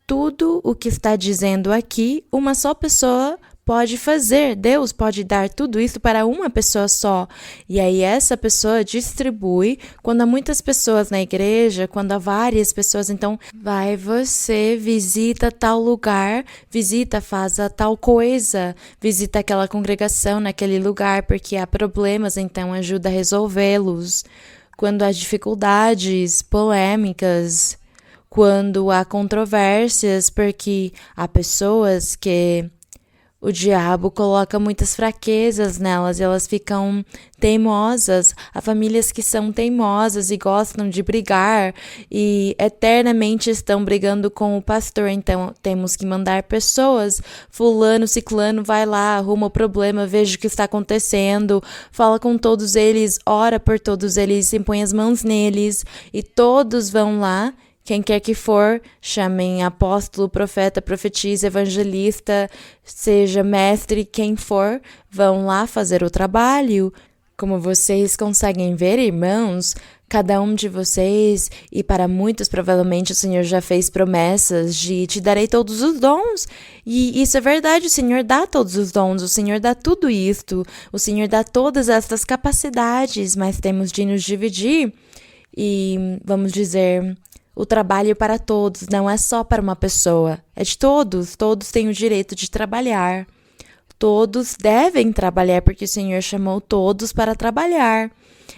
tudo o que está dizendo aqui, uma só pessoa pode fazer, Deus pode dar tudo isso para uma pessoa só. E aí essa pessoa distribui. Quando há muitas pessoas na igreja, quando há várias pessoas, então vai você, visita tal lugar, visita, faz a tal coisa, visita aquela congregação naquele lugar, porque há problemas, então ajuda a resolvê-los. Quando há dificuldades, polêmicas, quando há controvérsias, porque há pessoas que o diabo coloca muitas fraquezas nelas e elas ficam teimosas. Há famílias que são teimosas e gostam de brigar e eternamente estão brigando com o pastor. Então temos que mandar pessoas. Fulano, ciclano, vai lá, arruma o problema, veja o que está acontecendo, fala com todos eles, ora por todos eles, impõe as mãos neles e todos vão lá. Quem quer que for, chamem apóstolo, profeta, profetisa, evangelista, seja mestre, quem for, vão lá fazer o trabalho. Como vocês conseguem ver, irmãos, cada um de vocês, e para muitos provavelmente o Senhor já fez promessas de te darei todos os dons. E isso é verdade, o Senhor dá todos os dons, o Senhor dá tudo isto, o Senhor dá todas estas capacidades, mas temos de nos dividir e, vamos dizer, o trabalho para todos, não é só para uma pessoa, é de todos. Todos têm o direito de trabalhar. Todos devem trabalhar, porque o Senhor chamou todos para trabalhar.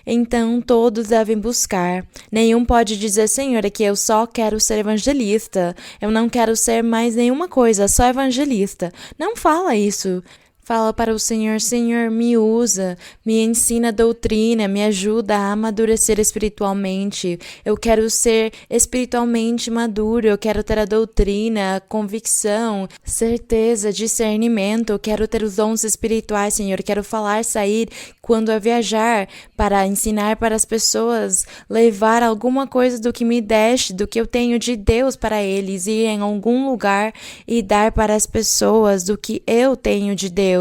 Então, todos devem buscar. Nenhum pode dizer, Senhor, é que eu só quero ser evangelista. Eu não quero ser mais nenhuma coisa, só evangelista. Não fala isso. Fala para o Senhor, Senhor, me usa, me ensina a doutrina, me ajuda a amadurecer espiritualmente. Eu quero ser espiritualmente maduro, eu quero ter a doutrina, a convicção, certeza, discernimento. Eu quero ter os dons espirituais, Senhor. Eu quero falar, sair quando eu viajar para ensinar para as pessoas, levar alguma coisa do que me deste, do que eu tenho de Deus para eles, ir em algum lugar e dar para as pessoas do que eu tenho de Deus.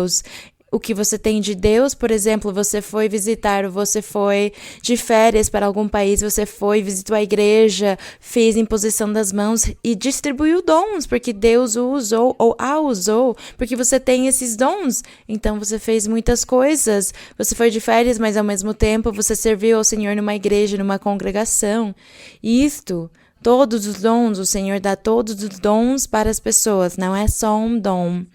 O que você tem de Deus, por exemplo, você foi visitar, você foi de férias para algum país, você foi, visitou a igreja, fez imposição das mãos e distribuiu dons, porque Deus o usou ou a usou, porque você tem esses dons. Então você fez muitas coisas, você foi de férias, mas ao mesmo tempo você serviu ao Senhor numa igreja, numa congregação. Isto, todos os dons, o Senhor dá todos os dons para as pessoas, não é só um dom.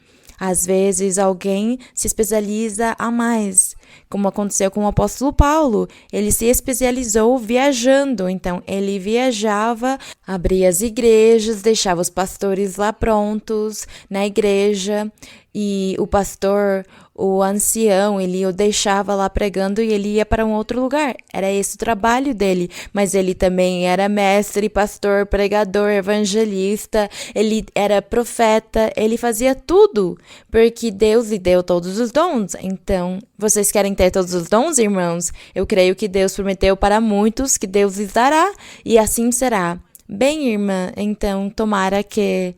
Às vezes, alguém se especializa a mais, como aconteceu com o apóstolo Paulo. Ele se especializou viajando, então ele viajava, abria as igrejas, deixava os pastores lá prontos na igreja, e o pastor, o ancião, ele o deixava lá pregando e ele ia para um outro lugar. Era esse o trabalho dele, mas ele também era mestre, pastor, pregador, evangelista, ele era profeta, ele fazia tudo, porque Deus lhe deu todos os dons. Então, vocês querem ter todos os dons, irmãos? Eu creio que Deus prometeu para muitos que Deus lhes dará, e assim será. Bem, irmã, então tomara que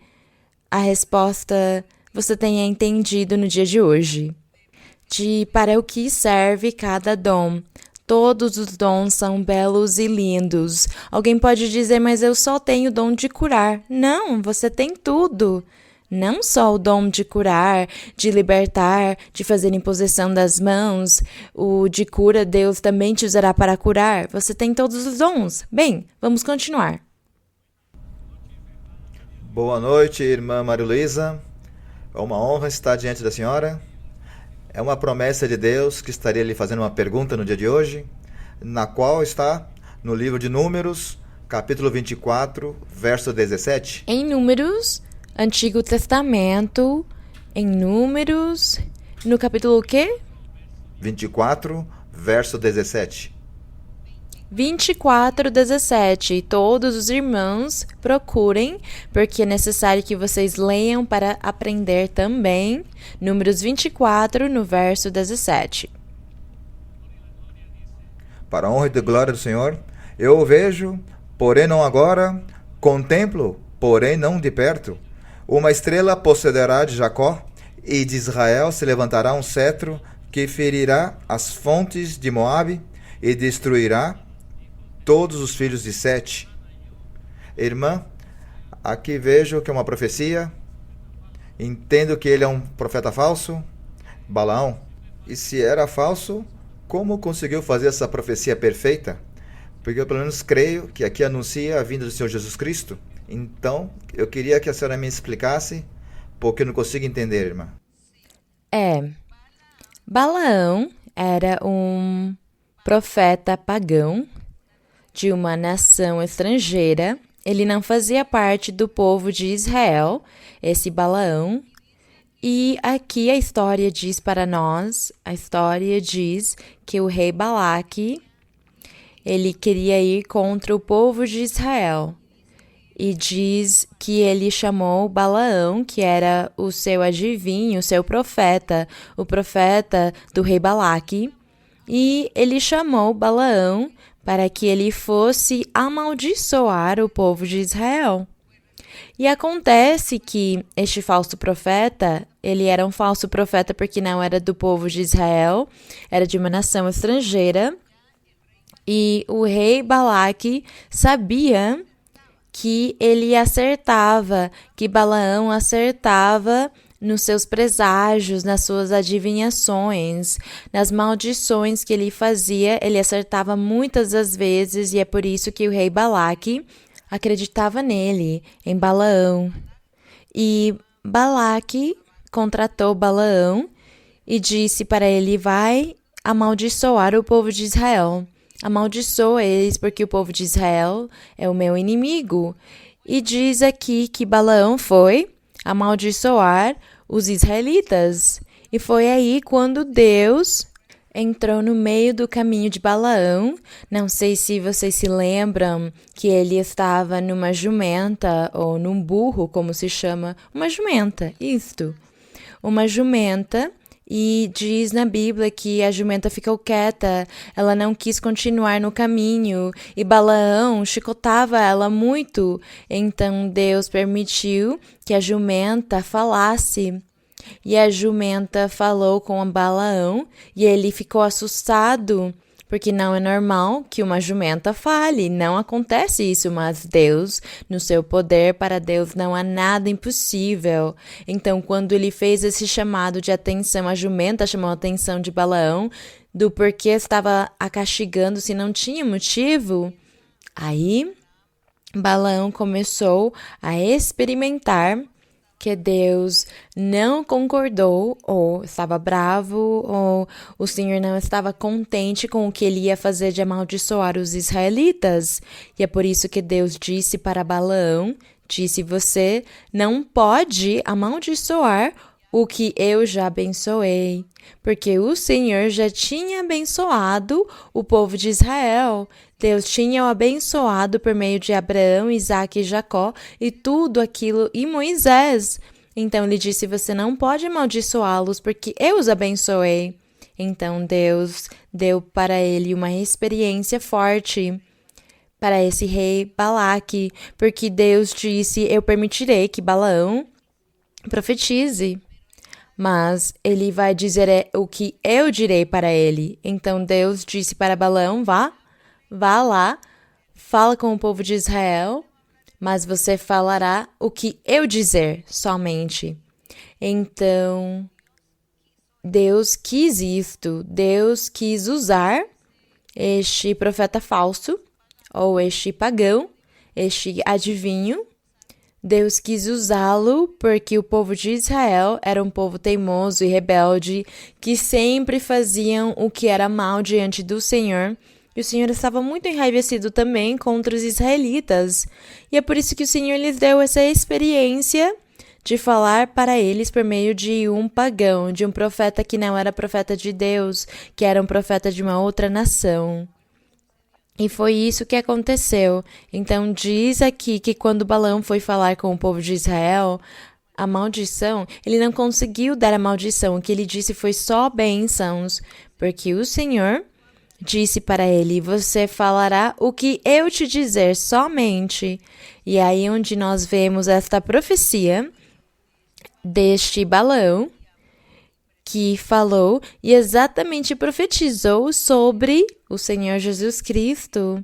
a resposta você tenha entendido no dia de hoje. Para o que serve cada dom. Todos os dons são belos e lindos. Alguém pode dizer, mas eu só tenho o dom de curar. Não, você tem tudo. Não só o dom de curar, de libertar, de fazer imposição das mãos, o de cura Deus também te usará para curar. Você tem todos os dons. Bem, vamos continuar. Boa noite, irmã Maria Luísa. É uma honra estar diante da senhora. É uma promessa de Deus que estaria lhe fazendo uma pergunta no dia de hoje, na qual está no livro de Números, capítulo 24, verso 17. Em Números, Antigo Testamento, em Números, no capítulo o quê? 24, verso 17. 24:17. Todos os irmãos procurem, porque é necessário que vocês leiam para aprender também. Números 24, no verso 17. Para a honra e glória do Senhor, eu o vejo, porém não agora, contemplo, porém não de perto. Uma estrela procederá de Jacó, e de Israel se levantará um cetro que ferirá as fontes de Moabe e destruirá todos os filhos de Sete. Irmã, aqui vejo que é uma profecia Entendo que ele é um profeta falso, Balaão. E se era falso, como conseguiu fazer essa profecia perfeita? Porque eu pelo menos creio que aqui anuncia a vinda do Senhor Jesus Cristo. Então, eu queria que a senhora me explicasse, porque eu não consigo entender, irmã. Balaão era um profeta pagão de uma nação estrangeira. Ele não fazia parte do povo de Israel, esse Balaão. E aqui a história diz para nós, a história diz que o rei Balaque, ele queria ir contra o povo de Israel. E diz que ele chamou Balaão, que era o seu adivinho, o seu profeta, o profeta do rei Balaque. E ele chamou Balaão para que ele fosse amaldiçoar o povo de Israel. E acontece que este falso profeta, ele era um falso profeta porque não era do povo de Israel, era de uma nação estrangeira. E o rei Balaque sabia que ele acertava, que Balaão acertava nos seus preságios, nas suas adivinhações, nas maldições que ele fazia, ele acertava muitas das vezes, e é por isso que o rei Balaque acreditava nele, em Balaão. E Balaque contratou Balaão e disse para ele: vai amaldiçoar o povo de Israel. Amaldiçoa eles, porque o povo de Israel é o meu inimigo. E diz aqui que Balaão foi amaldiçoar os israelitas. E foi aí quando Deus entrou no meio do caminho de Balaão. Não sei se vocês se lembram que ele estava numa jumenta, ou num burro, como se chama. Uma jumenta, isto. Uma jumenta. E diz na Bíblia que a jumenta ficou quieta, ela não quis continuar no caminho, e Balaão chicotava ela muito. Então Deus permitiu que a jumenta falasse. E a jumenta falou com Balaão, e ele ficou assustado, porque não é normal que uma jumenta fale, não acontece isso, mas Deus, no seu poder, para Deus não há nada impossível. Então, quando ele fez esse chamado de atenção, a jumenta chamou a atenção de Balaão, do porquê estava a castigando se não tinha motivo. Aí, Balaão começou a experimentar que Deus não concordou, ou estava bravo, ou o Senhor não estava contente com o que ele ia fazer de amaldiçoar os israelitas. E é por isso que Deus disse para Balaão, disse: você não pode amaldiçoar o que eu já abençoei, porque o Senhor já tinha abençoado o povo de Israel. Deus tinha o abençoado por meio de Abraão, Isaque e Jacó, e tudo aquilo, e Moisés. Então ele disse: você não pode amaldiçoá-los, porque eu os abençoei. Então Deus deu para ele uma experiência forte, para esse rei Balaque, porque Deus disse: eu permitirei que Balaão profetize, mas ele vai dizer o que eu direi para ele. Então Deus disse para Balaão: vá lá, fala com o povo de Israel, mas você falará o que eu dizer somente. Então, Deus quis isto, Deus quis usar este profeta falso, ou este pagão, este adivinho. Deus quis usá-lo porque o povo de Israel era um povo teimoso e rebelde, que sempre faziam o que era mal diante do Senhor. E o Senhor estava muito enraivecido também contra os israelitas. E é por isso que o Senhor lhes deu essa experiência de falar para eles por meio de um pagão, de um profeta que não era profeta de Deus, que era um profeta de uma outra nação. E foi isso que aconteceu. Então diz aqui que quando Balaão foi falar com o povo de Israel, a maldição, ele não conseguiu dar a maldição. O que ele disse foi só bênçãos, porque o Senhor disse para ele: você falará o que eu te dizer somente. E aí onde nós vemos esta profecia deste Balaão, que falou e exatamente profetizou sobre o Senhor Jesus Cristo,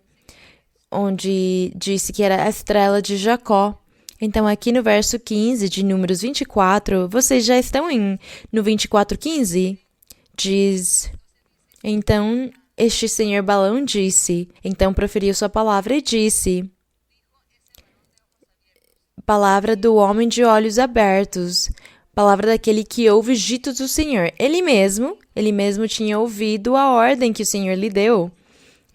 onde disse que era a estrela de Jacó. Então, aqui no verso 15 de Números 24, vocês já estão no 24:15? Diz: Então, este senhor Balaão disse, então proferiu sua palavra e disse, palavra do homem de olhos abertos, palavra daquele que ouve os ditos do Senhor. Ele mesmo tinha ouvido a ordem que o Senhor lhe deu.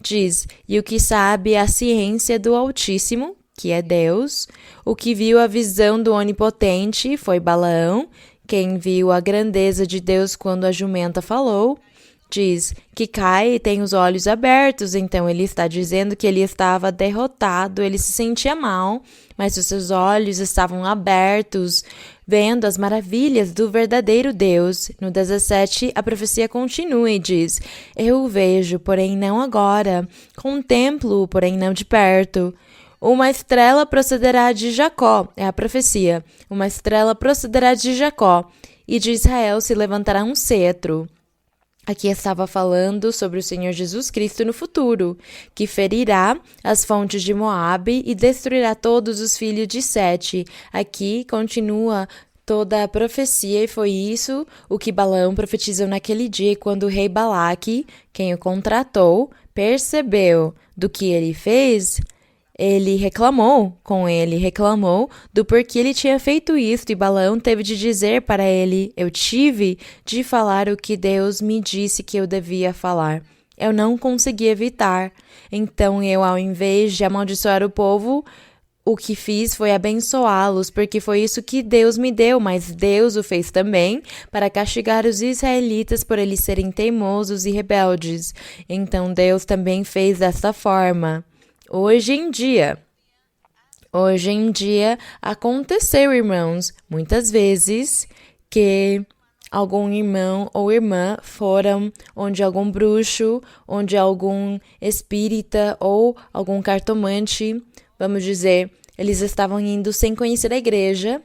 Diz, e o que sabe a ciência do Altíssimo, que é Deus, o que viu a visão do Onipotente foi Balaão, quem viu a grandeza de Deus quando a jumenta falou, diz que cai e tem os olhos abertos, então ele está dizendo que ele estava derrotado, ele se sentia mal, mas os seus olhos estavam abertos, vendo as maravilhas do verdadeiro Deus. No 17, a profecia continua e diz, eu o vejo, porém não agora, contemplo-o, porém não de perto. Uma estrela procederá de Jacó, é a profecia, uma estrela procederá de Jacó, e de Israel se levantará um cetro. Aqui estava falando sobre o Senhor Jesus Cristo no futuro, que ferirá as fontes de Moabe e destruirá todos os filhos de Sete. Aqui continua toda a profecia e foi isso o que Balaão profetizou naquele dia quando o rei Balaque, quem o contratou, percebeu do que ele fez. Ele reclamou do porquê ele tinha feito isso, e Balaão teve de dizer para ele, eu tive de falar o que Deus me disse que eu devia falar. Eu não consegui evitar. Então eu, ao invés de amaldiçoar o povo, o que fiz foi abençoá-los, porque foi isso que Deus me deu, mas Deus o fez também para castigar os israelitas por eles serem teimosos e rebeldes. Então Deus também fez dessa forma. Hoje em dia aconteceu, irmãos, muitas vezes que algum irmão ou irmã foram onde algum bruxo, onde algum espírita ou algum cartomante, vamos dizer, eles estavam indo sem conhecer a igreja.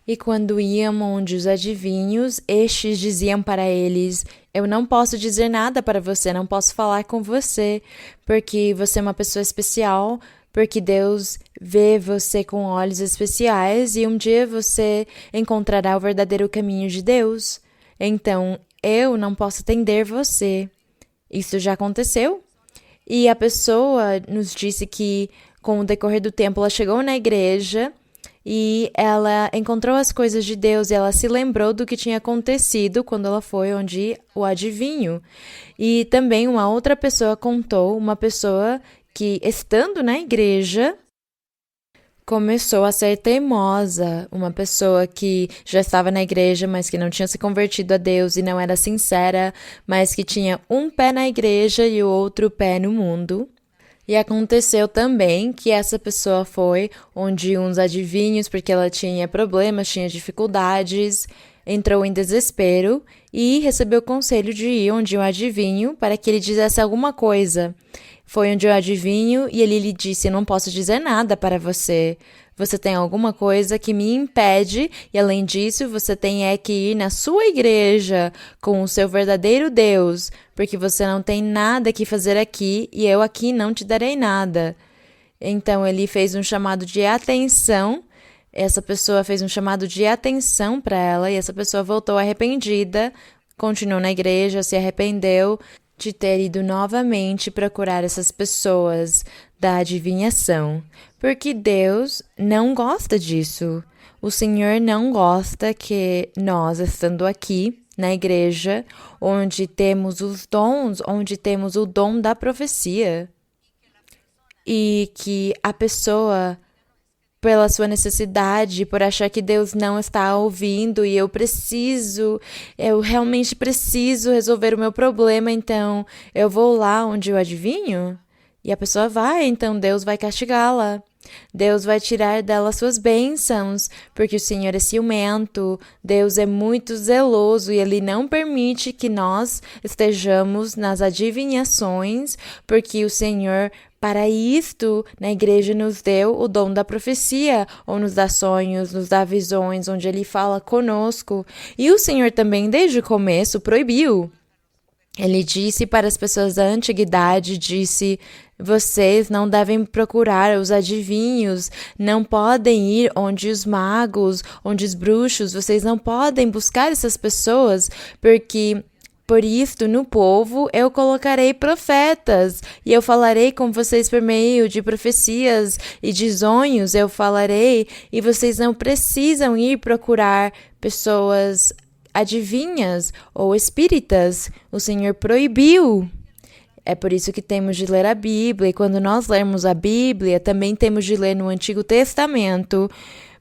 E quando iam onde os adivinhos, estes diziam para eles, eu não posso dizer nada para você, não posso falar com você, porque você é uma pessoa especial, porque Deus vê você com olhos especiais e um dia você encontrará o verdadeiro caminho de Deus. Então, eu não posso atender você. Isso já aconteceu? E a pessoa nos disse que, com o decorrer do tempo, ela chegou na igreja e ela encontrou as coisas de Deus e ela se lembrou do que tinha acontecido quando ela foi onde o adivinho. E também uma outra pessoa contou, uma pessoa que, estando na igreja, começou a ser teimosa, uma pessoa que já estava na igreja, mas que não tinha se convertido a Deus e não era sincera, mas que tinha um pé na igreja e o outro pé no mundo. E aconteceu também que essa pessoa foi onde uns adivinhos, porque ela tinha problemas, tinha dificuldades, entrou em desespero e recebeu o conselho de ir onde um adivinho para que ele dissesse alguma coisa. Foi onde o adivinho e ele lhe disse, não posso dizer nada para você. Você tem alguma coisa que me impede e, além disso, você tem que ir na sua igreja com o seu verdadeiro Deus, porque você não tem nada que fazer aqui e eu aqui não te darei nada. Então, ele fez um chamado de atenção. Essa pessoa fez um chamado de atenção para ela e essa pessoa voltou arrependida, continuou na igreja, se arrependeu de ter ido novamente procurar essas pessoas da adivinhação, porque Deus não gosta disso. O Senhor não gosta que nós, estando aqui na igreja, onde temos os dons, onde temos o dom da profecia, e que a pessoa, pela sua necessidade, por achar que Deus não está ouvindo e eu realmente preciso resolver o meu problema, então eu vou lá onde eu adivinho? E a pessoa vai, então Deus vai castigá-la. Deus vai tirar dela suas bênçãos, porque o Senhor é ciumento, Deus é muito zeloso e Ele não permite que nós estejamos nas adivinhações, porque o Senhor, para isto, na igreja nos deu o dom da profecia, ou nos dá sonhos, nos dá visões, onde Ele fala conosco. E o Senhor também, desde o começo, proibiu Ele disse para as pessoas da antiguidade, disse, vocês não devem procurar os adivinhos, não podem ir onde os magos, onde os bruxos, vocês não podem buscar essas pessoas, porque por isto no povo eu colocarei profetas, e eu falarei com vocês por meio de profecias e de sonhos, eu falarei, e vocês não precisam ir procurar pessoas adivinhas ou espíritas, o Senhor proibiu. É por isso que temos de ler a Bíblia, e quando nós lermos a Bíblia, também temos de ler no Antigo Testamento,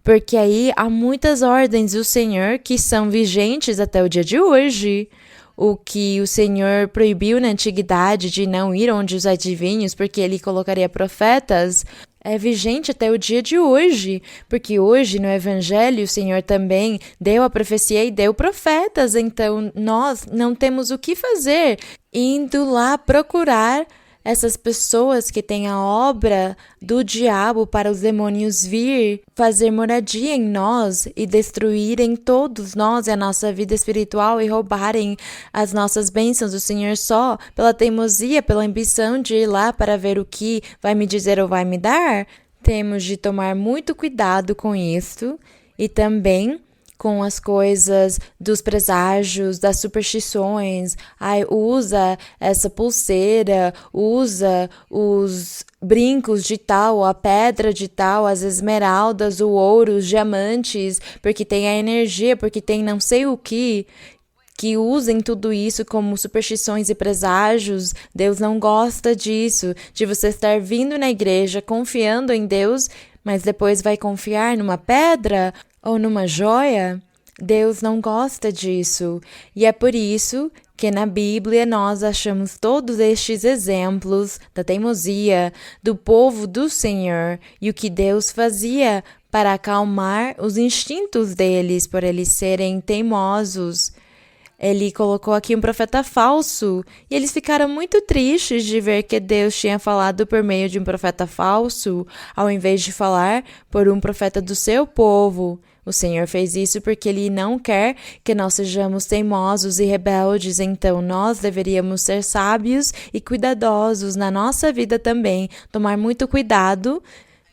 porque aí há muitas ordens do Senhor que são vigentes até o dia de hoje. O que o Senhor proibiu na antiguidade de não ir onde os adivinhos, porque ele colocaria profetas, é vigente até o dia de hoje, porque hoje no Evangelho o Senhor também deu a profecia e deu profetas, então nós não temos o que fazer indo lá procurar essas pessoas que têm a obra do diabo para os demônios vir fazer moradia em nós e destruírem todos nós e a nossa vida espiritual e roubarem as nossas bênçãos do Senhor só pela teimosia, pela ambição de ir lá para ver o que vai me dizer ou vai me dar. Temos de tomar muito cuidado com isso e também com as coisas dos preságios, das superstições. Ai, usa essa pulseira, usa os brincos de tal, a pedra de tal, as esmeraldas, o ouro, os diamantes, porque tem a energia, porque tem não sei o que usem tudo isso como superstições e preságios. Deus não gosta disso, de você estar vindo na igreja confiando em Deus, mas depois vai confiar numa pedra ou numa joia. Deus não gosta disso. E é por isso que na Bíblia nós achamos todos estes exemplos da teimosia do povo do Senhor e o que Deus fazia para acalmar os instintos deles, por eles serem teimosos. Ele colocou aqui um profeta falso e eles ficaram muito tristes de ver que Deus tinha falado por meio de um profeta falso, ao invés de falar por um profeta do seu povo. O Senhor fez isso porque Ele não quer que nós sejamos teimosos e rebeldes, então nós deveríamos ser sábios e cuidadosos na nossa vida também, tomar muito cuidado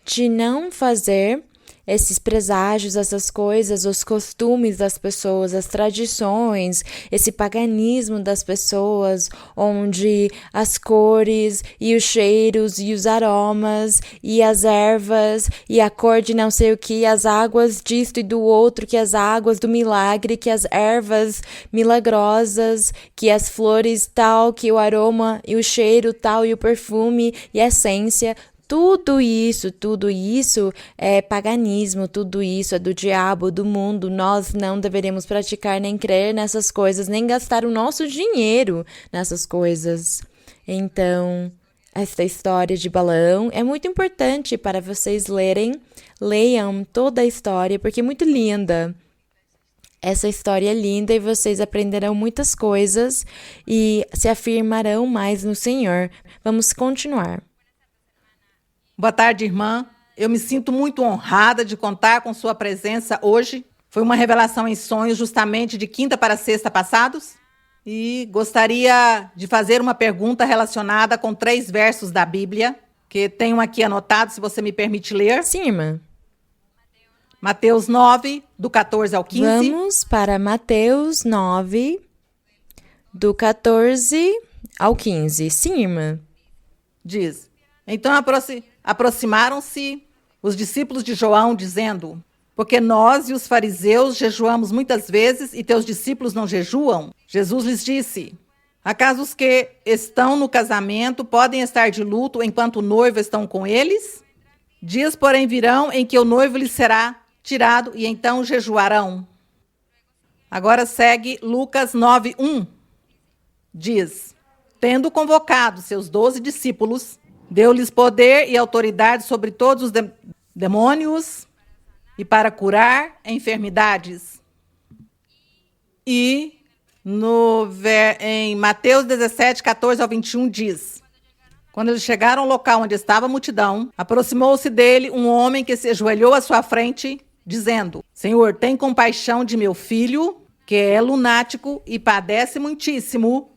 de não fazer esses preságios, essas coisas, os costumes das pessoas, as tradições, esse paganismo das pessoas, onde as cores e os cheiros e os aromas e as ervas e a cor de não sei o que, as águas disto e do outro, que as águas do milagre, que as ervas milagrosas, que as flores tal, que o aroma e o cheiro tal e o perfume e a essência. Tudo isso é paganismo, tudo isso é do diabo, do mundo. Nós não deveríamos praticar nem crer nessas coisas, nem gastar o nosso dinheiro nessas coisas. Então, esta história de Balaão é muito importante para vocês lerem. Leiam toda a história, porque é muito linda. Essa história é linda e vocês aprenderão muitas coisas e se afirmarão mais no Senhor. Vamos continuar. Boa tarde, irmã. Eu me sinto muito honrada de contar com sua presença hoje. Foi uma revelação em sonhos justamente de quinta para sexta passados. E gostaria de fazer uma pergunta relacionada com 3 versos da Bíblia, que tenho aqui anotado, se você me permite ler. Sim, irmã. Mateus 9, do 14 ao 15. Vamos para Mateus 9, do 14 ao 15. Sim, irmã. Diz: Então aproximaram-se os discípulos de João, dizendo: Porque nós e os fariseus jejuamos muitas vezes e teus discípulos não jejuam? Jesus lhes disse: Acaso os que estão no casamento podem estar de luto enquanto o noivo estão com eles? Dias, porém, virão em que o noivo lhes será tirado e então jejuarão. Agora segue Lucas 9:1. Diz: Tendo convocado seus 12 discípulos, deu-lhes poder e autoridade sobre todos os demônios e para curar enfermidades. E em Mateus 17, 14 ao 21 diz: Quando eles chegaram ao local onde estava a multidão, aproximou-se dele um homem que se ajoelhou à sua frente, dizendo: Senhor, tem compaixão de meu filho, que é lunático e padece muitíssimo,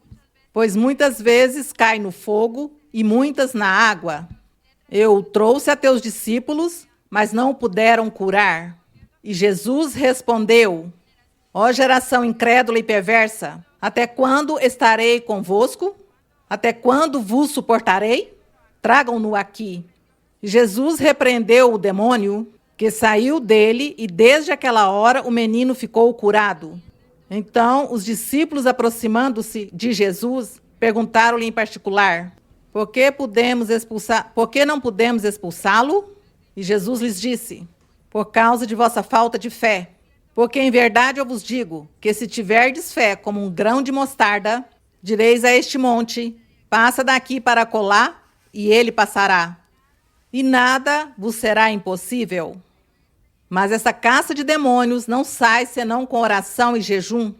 pois muitas vezes cai no fogo e muitas na água. Eu o trouxe a teus discípulos, mas não o puderam curar. E Jesus respondeu: Ó geração incrédula e perversa, até quando estarei convosco? Até quando vos suportarei? Tragam-no aqui. Jesus repreendeu o demônio, que saiu dele, e desde aquela hora o menino ficou curado. Então, os discípulos, aproximando-se de Jesus, perguntaram-lhe em particular: Por que não podemos expulsá-lo? E Jesus lhes disse: Por causa de vossa falta de fé. Porque em verdade eu vos digo que se tiverdes fé como um grão de mostarda, direis a este monte: passa daqui para acolá, e ele passará. E nada vos será impossível. Mas essa caça de demônios não sai senão com oração e jejum.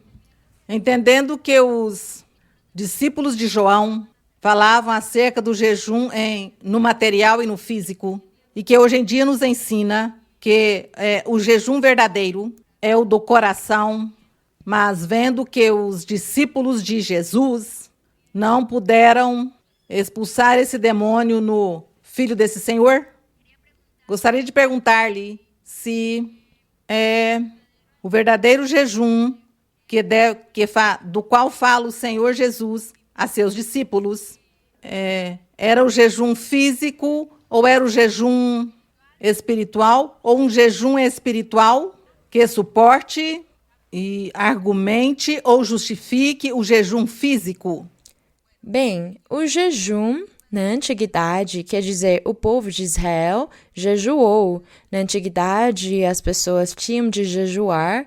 Entendendo que os discípulos de João falavam acerca do jejum no material e no físico, e que hoje em dia nos ensina que o jejum verdadeiro é o do coração, mas vendo que os discípulos de Jesus não puderam expulsar esse demônio no filho desse Senhor, gostaria de perguntar-lhe se o verdadeiro jejum do qual fala o Senhor Jesus a seus discípulos era o jejum físico ou era o jejum espiritual, ou um jejum espiritual que suporte e argumente ou justifique o jejum físico. Bem, o jejum na antiguidade, quer dizer, o povo de Israel jejuou. Na antiguidade, as pessoas tinham de jejuar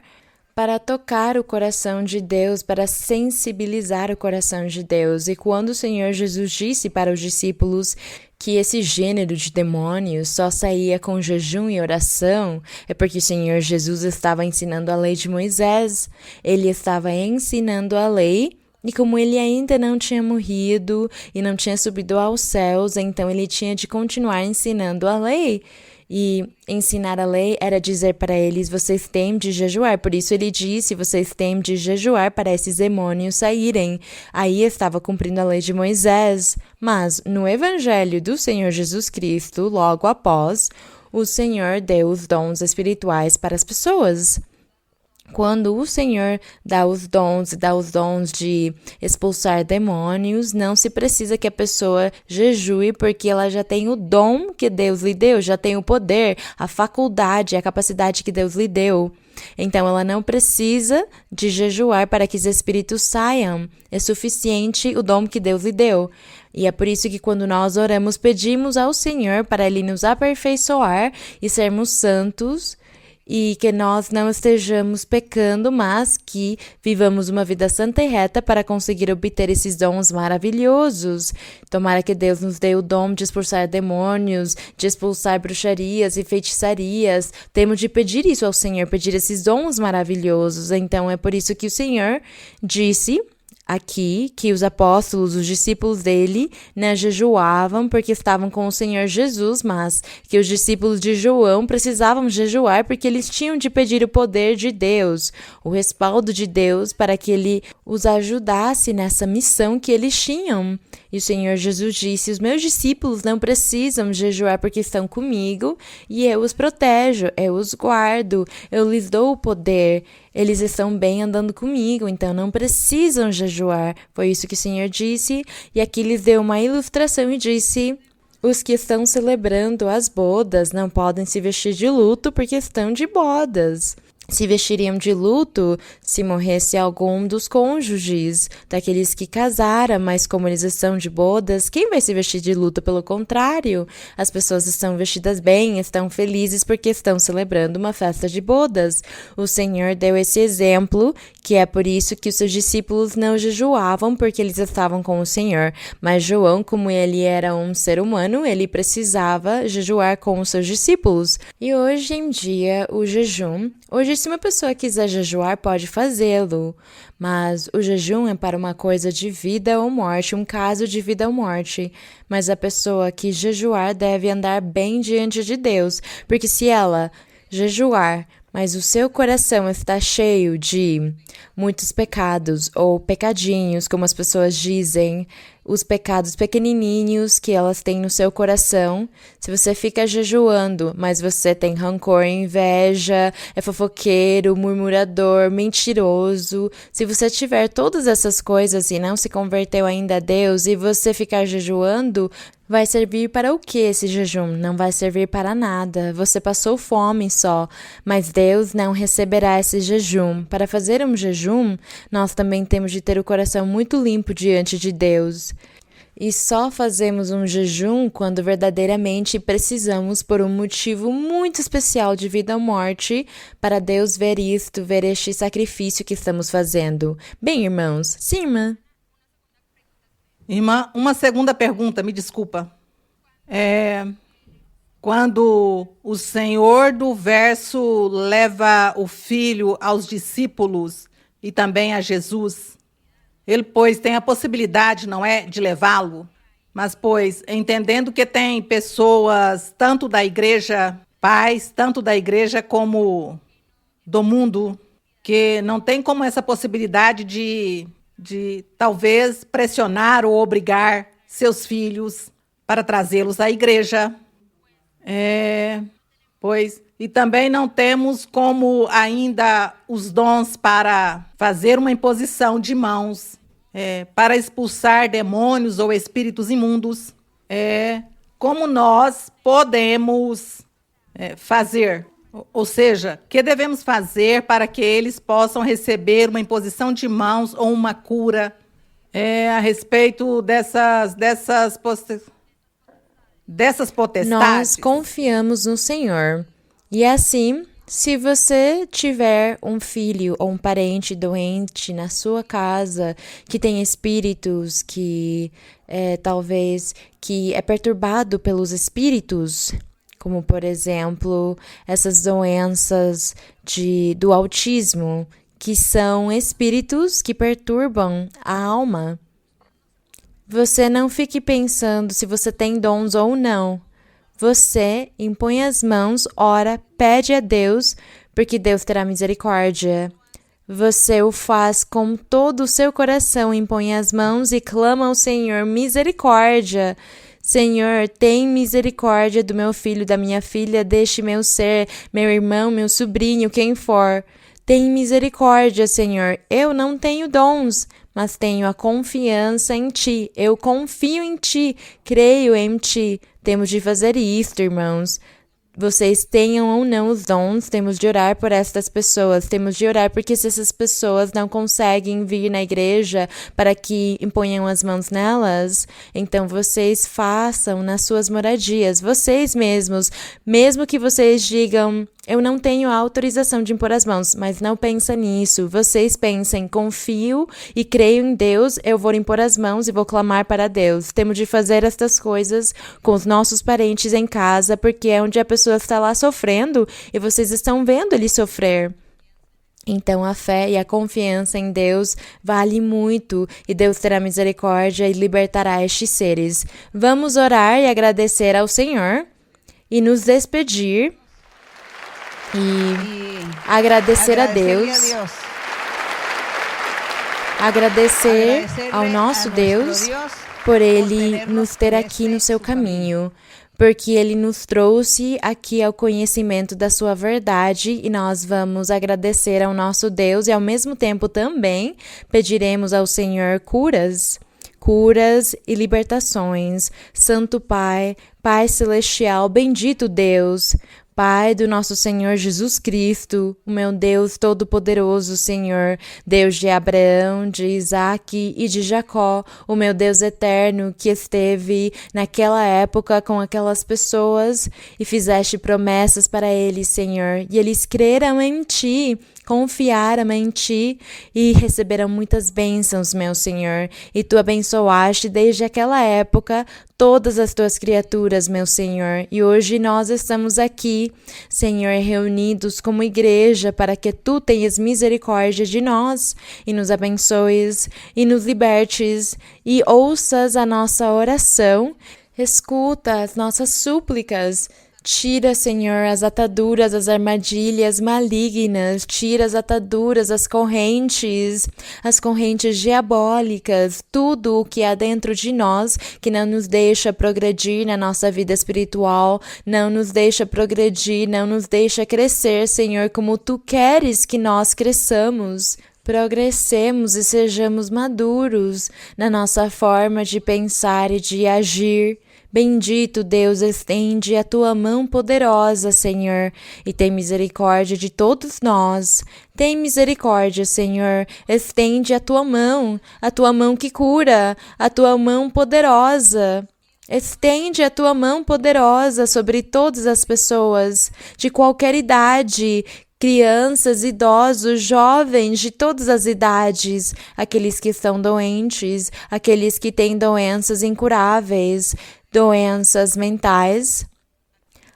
para tocar o coração de Deus, para sensibilizar o coração de Deus. E quando o Senhor Jesus disse para os discípulos que esse gênero de demônios só saía com jejum e oração, é porque o Senhor Jesus estava ensinando a lei de Moisés. Ele estava ensinando a lei, e como ele ainda não tinha morrido e não tinha subido aos céus, então ele tinha de continuar ensinando a lei. E ensinar a lei era dizer para eles: vocês têm de jejuar. Por isso ele disse: vocês têm de jejuar para esses demônios saírem. Aí estava cumprindo a lei de Moisés. Mas no evangelho do Senhor Jesus Cristo, logo após, o Senhor deu os dons espirituais para as pessoas. Quando o Senhor dá os dons de expulsar demônios, não se precisa que a pessoa jejue, porque ela já tem o dom que Deus lhe deu, já tem o poder, a faculdade, a capacidade que Deus lhe deu. Então, ela não precisa de jejuar para que os espíritos saiam. É suficiente o dom que Deus lhe deu. E é por isso que quando nós oramos, pedimos ao Senhor para Ele nos aperfeiçoar e sermos santos, e que nós não estejamos pecando, mas que vivamos uma vida santa e reta para conseguir obter esses dons maravilhosos. Tomara que Deus nos dê o dom de expulsar demônios, de expulsar bruxarias e feitiçarias. Temos de pedir isso ao Senhor, pedir esses dons maravilhosos. Então é por isso que o Senhor disse aqui que os apóstolos, os discípulos dele, jejuavam porque estavam com o Senhor Jesus, mas que os discípulos de João precisavam jejuar porque eles tinham de pedir o poder de Deus, o respaldo de Deus para que ele os ajudasse nessa missão que eles tinham. E o Senhor Jesus disse: os meus discípulos não precisam jejuar porque estão comigo e eu os protejo, eu os guardo, eu lhes dou o poder. Eles estão bem andando comigo, então não precisam jejuar. Foi isso que o Senhor disse. E aqui lhes deu uma ilustração e disse: os que estão celebrando as bodas não podem se vestir de luto porque estão de bodas. Se vestiriam de luto se morresse algum dos cônjuges, daqueles que casaram, mas como eles estão de bodas, quem vai se vestir de luto? Pelo contrário, as pessoas estão vestidas bem, estão felizes porque estão celebrando uma festa de bodas. O Senhor deu esse exemplo, que é por isso que os seus discípulos não jejuavam, porque eles estavam com o Senhor. Mas João, como ele era um ser humano, ele precisava jejuar com os seus discípulos. E hoje em dia, o jejum... Hoje, se uma pessoa quiser jejuar, pode fazê-lo, mas o jejum é para uma coisa de vida ou morte, um caso de vida ou morte. Mas a pessoa que jejuar deve andar bem diante de Deus, porque se ela jejuar, mas o seu coração está cheio de muitos pecados ou pecadinhos, como as pessoas dizem, os pecados pequenininhos que elas têm no seu coração. Se você fica jejuando, mas você tem rancor, inveja, é fofoqueiro, murmurador, mentiroso, se você tiver todas essas coisas e não se converteu ainda a Deus e você ficar jejuando, vai servir para o que esse jejum? Não vai servir para nada. Você passou fome só, mas Deus não receberá esse jejum. Para fazer um jejum, nós também temos de ter o coração muito limpo diante de Deus. E só fazemos um jejum quando verdadeiramente precisamos por um motivo muito especial de vida ou morte para Deus ver isto, ver este sacrifício que estamos fazendo. Bem, irmãos? Sim, irmã? Irmã, uma segunda pergunta, me desculpa. Quando o Senhor do verso leva o filho aos discípulos e também a Jesus, ele, pois, tem a possibilidade, não é, de levá-lo, mas, pois, entendendo que tem pessoas, tanto da igreja, pais, tanto da igreja como do mundo, que não tem como essa possibilidade de talvez pressionar ou obrigar seus filhos para trazê-los à igreja. E também não temos como ainda os dons para fazer uma imposição de mãos, para expulsar demônios ou espíritos imundos. Como nós podemos fazer? Ou seja, o que devemos fazer para que eles possam receber uma imposição de mãos ou uma cura a respeito dessas potestades? Nós confiamos no Senhor. E assim, se você tiver um filho ou um parente doente na sua casa, que tem espíritos, que talvez que é perturbado pelos espíritos, como, por exemplo, essas doenças do autismo, que são espíritos que perturbam a alma. Você não fique pensando se você tem dons ou não. Você impõe as mãos, ora, pede a Deus, porque Deus terá misericórdia. Você o faz com todo o seu coração, impõe as mãos e clama ao Senhor misericórdia. Senhor, tem misericórdia do meu filho, da minha filha, deste meu ser, meu irmão, meu sobrinho, quem for. Tem misericórdia, Senhor. Eu não tenho dons, mas tenho a confiança em Ti. Eu confio em Ti, creio em Ti. Temos de fazer isto, irmãos. Vocês tenham ou não os dons, temos de orar por estas pessoas, temos de orar porque se essas pessoas não conseguem vir na igreja para que imponham as mãos nelas, então vocês façam nas suas moradias, vocês mesmos, mesmo que vocês digam, eu não tenho autorização de impor as mãos, mas não pensa nisso, vocês pensem, confio e creio em Deus, eu vou impor as mãos e vou clamar para Deus. Temos de fazer estas coisas com os nossos parentes em casa, porque é onde a pessoa está lá sofrendo e vocês estão vendo ele sofrer. Então a fé e a confiança em Deus vale muito e Deus terá misericórdia e libertará estes seres. Vamos orar e agradecer ao Senhor e nos despedir e agradecer a Deus, agradecer ao nosso Deus por Ele nos ter aqui no seu caminho, porque Ele nos trouxe aqui ao conhecimento da sua verdade e nós vamos agradecer ao nosso Deus e ao mesmo tempo também pediremos ao Senhor curas e libertações. Santo Pai, Pai Celestial, bendito Deus, Pai do nosso Senhor Jesus Cristo, o meu Deus Todo-Poderoso, Senhor, Deus de Abraão, de Isaque e de Jacó, o meu Deus eterno que esteve naquela época com aquelas pessoas e fizeste promessas para eles, Senhor, e eles creram em Ti, confiaram em Ti e receberam muitas bênçãos, meu Senhor, e Tu abençoaste desde aquela época todas as Tuas criaturas, meu Senhor, e hoje nós estamos aqui, Senhor, reunidos como igreja para que Tu tenhas misericórdia de nós e nos abençoes e nos libertes e ouças a nossa oração, escuta as nossas súplicas, Tira, Senhor, as ataduras, as armadilhas malignas. Tira as ataduras, as correntes diabólicas. Tudo o que há dentro de nós que não nos deixa progredir na nossa vida espiritual, não nos deixa progredir, não nos deixa crescer, Senhor, como Tu queres que nós cresçamos. Progressemos e sejamos maduros na nossa forma de pensar e de agir. Bendito Deus, estende a Tua mão poderosa, Senhor, e tem misericórdia de todos nós. Tem misericórdia, Senhor, estende a Tua mão que cura, a Tua mão poderosa. Estende a Tua mão poderosa sobre todas as pessoas, de qualquer idade, crianças, idosos, jovens de todas as idades, aqueles que estão doentes, aqueles que têm doenças incuráveis, doenças mentais,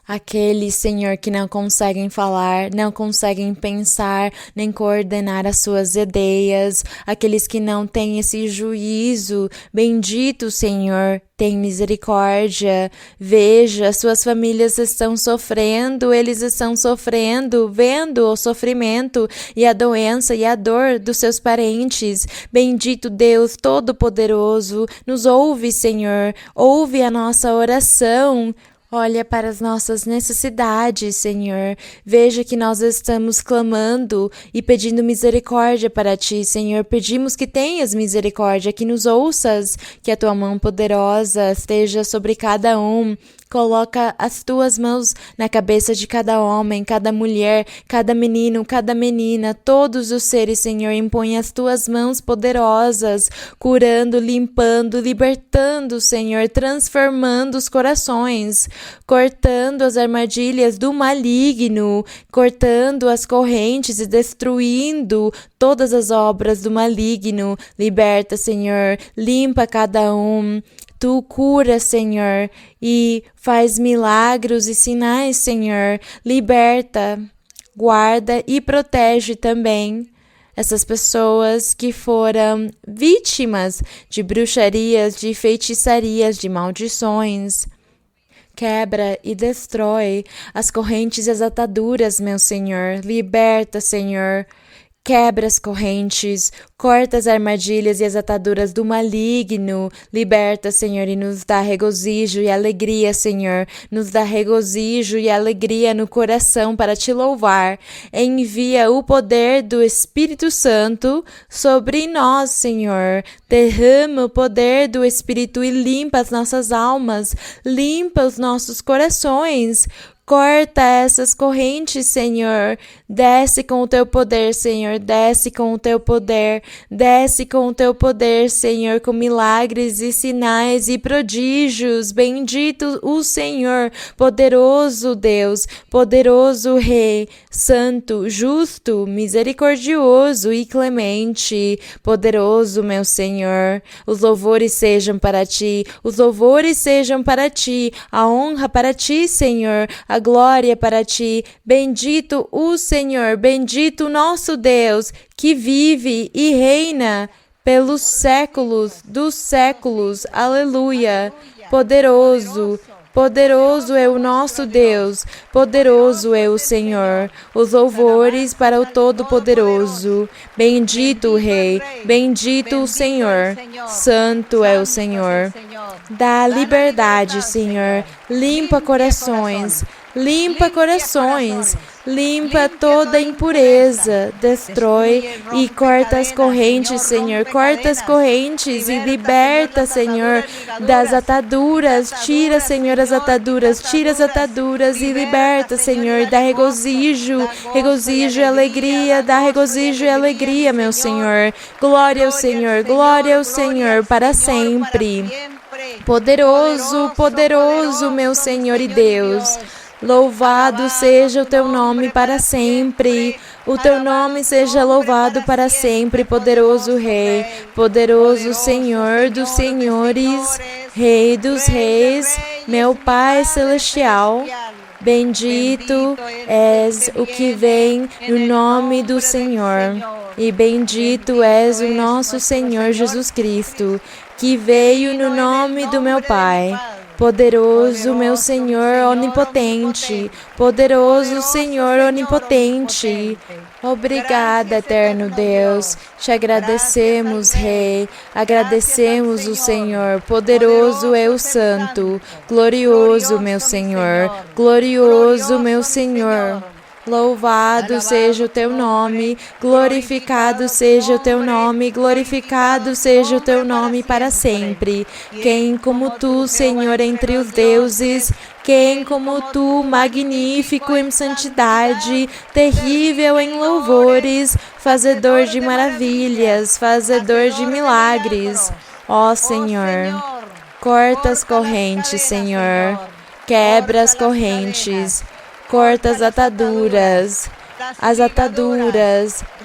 aqueles, Senhor, que não conseguem falar, não conseguem pensar, nem coordenar as suas ideias, aqueles que não têm esse juízo. Bendito, Senhor, tem misericórdia. Veja, suas famílias estão sofrendo, eles estão sofrendo, vendo o sofrimento e a doença e a dor dos seus parentes. Bendito Deus Todo-Poderoso, nos ouve, Senhor, ouve a nossa oração. Olha para as nossas necessidades, Senhor. Veja que nós estamos clamando e pedindo misericórdia para Ti, Senhor. Pedimos que tenhas misericórdia, que nos ouças, que a Tua mão poderosa esteja sobre cada um. Coloca as Tuas mãos na cabeça de cada homem, cada mulher, cada menino, cada menina, todos os seres, Senhor. Impõe as Tuas mãos poderosas, curando, limpando, libertando, Senhor, transformando os corações, cortando as armadilhas do maligno, cortando as correntes e destruindo todas as obras do maligno. Liberta, Senhor, limpa cada um. Tu cura, Senhor, e faz milagres e sinais, Senhor. Liberta, guarda e protege também essas pessoas que foram vítimas de bruxarias, de feitiçarias, de maldições. Quebra e destrói as correntes e as ataduras, meu Senhor. Liberta, Senhor. Quebra as correntes, corta as armadilhas e as ataduras do maligno. Liberta, Senhor, e nos dá regozijo e alegria, Senhor. Nos dá regozijo e alegria no coração para Te louvar. Envia o poder do Espírito Santo sobre nós, Senhor. Derrama o poder do Espírito e limpa as nossas almas, limpa os nossos corações. Corta essas correntes, Senhor. Desce com o Teu poder, Senhor. Desce com o Teu poder. Desce com o Teu poder, Senhor, com milagres e sinais e prodígios. Bendito o Senhor, poderoso Deus, poderoso Rei, santo, justo, misericordioso e clemente. Poderoso, meu Senhor. Os louvores sejam para Ti. Os louvores sejam para Ti. A honra para Ti, Senhor. A glória para Ti. Bendito o Senhor, bendito o nosso Deus, que vive e reina pelos séculos dos séculos. Aleluia. Poderoso, poderoso é o nosso Deus, poderoso é o Senhor. Os louvores para o Todo-Poderoso. Bendito o Rei, bendito o Senhor. Santo é o Senhor. Dá liberdade, Senhor. Limpa corações. Limpa corações, limpa toda impureza, destrói e corta as correntes, Senhor, corta as correntes e liberta, Senhor, das ataduras, tira, Senhor, as ataduras, tira as ataduras e liberta, Senhor, dá regozijo, regozijo e alegria, dá regozijo e alegria, meu Senhor, glória ao Senhor para sempre, poderoso, poderoso, meu Senhor e Deus. Louvado seja o Teu nome para sempre. O Teu nome seja louvado para sempre, poderoso Rei, poderoso Senhor dos senhores, Rei dos reis, meu Pai celestial. Bendito és o que vem no nome do Senhor, e bendito és o nosso Senhor Jesus Cristo, que veio no nome do meu Pai. Poderoso meu Senhor onipotente, poderoso Senhor onipotente. Obrigada, eterno Deus. Te agradecemos, Rei. Agradecemos o Senhor. Poderoso é o Santo. Glorioso, meu Senhor. Glorioso, meu Senhor. Louvado seja o teu nome, glorificado seja o teu nome, glorificado seja o teu nome para sempre. Quem como tu, Senhor, entre os deuses, quem como tu, magnífico em santidade, terrível em louvores, fazedor de maravilhas, fazedor de milagres. Ó Senhor, corta as correntes, Senhor, quebra as correntes. Corta as ataduras,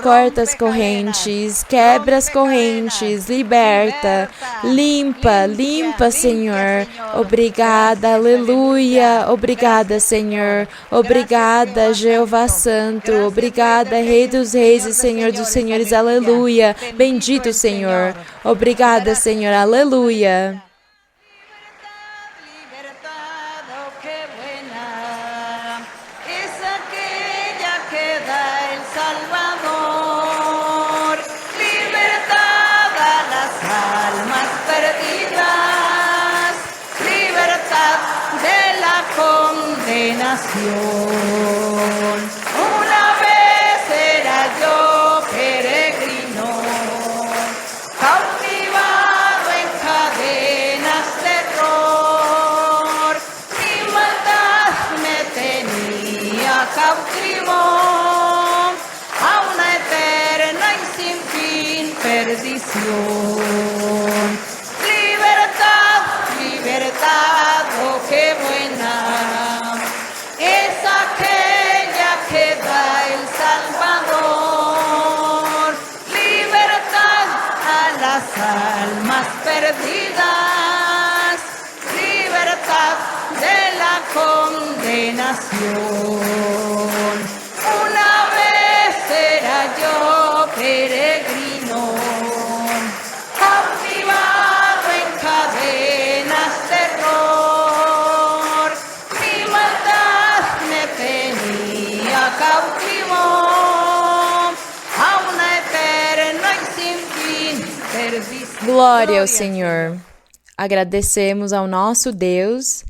corta as correntes, quebra as correntes, liberta, limpa, Senhor. Obrigada, aleluia. Obrigada, Senhor. Obrigada, Jeová Santo. Obrigada, Rei dos Reis e Senhor dos Senhores, aleluia. Bendito, Senhor. Obrigada, Senhor, aleluia. Una vez era yo peregrino, cautivado en cadenas de error. Mi maldad me tenía cautivo a una eterna y sin fin perdición. Libertad, libertad, oh qué buena es aquella que da el Salvador, libertad a las almas perdidas, libertad de la condenación. Una vez era yo peregrino, cautivado en cadenas de error. Mi maldad me tenía cautivo a una eterna y sin fin perdición. Glória ao Senhor. Agradecemos ao nosso Deus.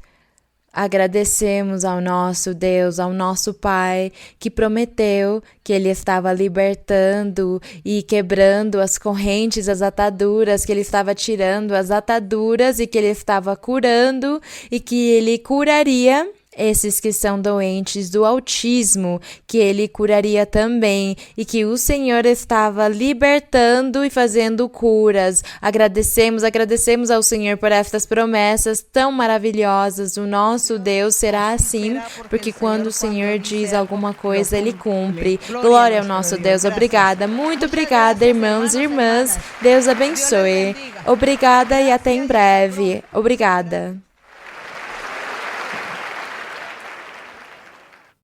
Agradecemos ao nosso Deus, ao nosso Pai, que prometeu que Ele estava libertando e quebrando as correntes, as ataduras, que Ele estava tirando as ataduras e que Ele estava curando e que Ele curaria esses que são doentes do autismo, que Ele curaria também e que o Senhor estava libertando e fazendo curas. Agradecemos ao Senhor por estas promessas tão maravilhosas. O nosso Deus será assim, porque quando o Senhor diz alguma coisa, Ele cumpre. Glória ao nosso Deus. Obrigada, muito obrigada, irmãos e irmãs. Deus abençoe. Obrigada e até em breve. Obrigada.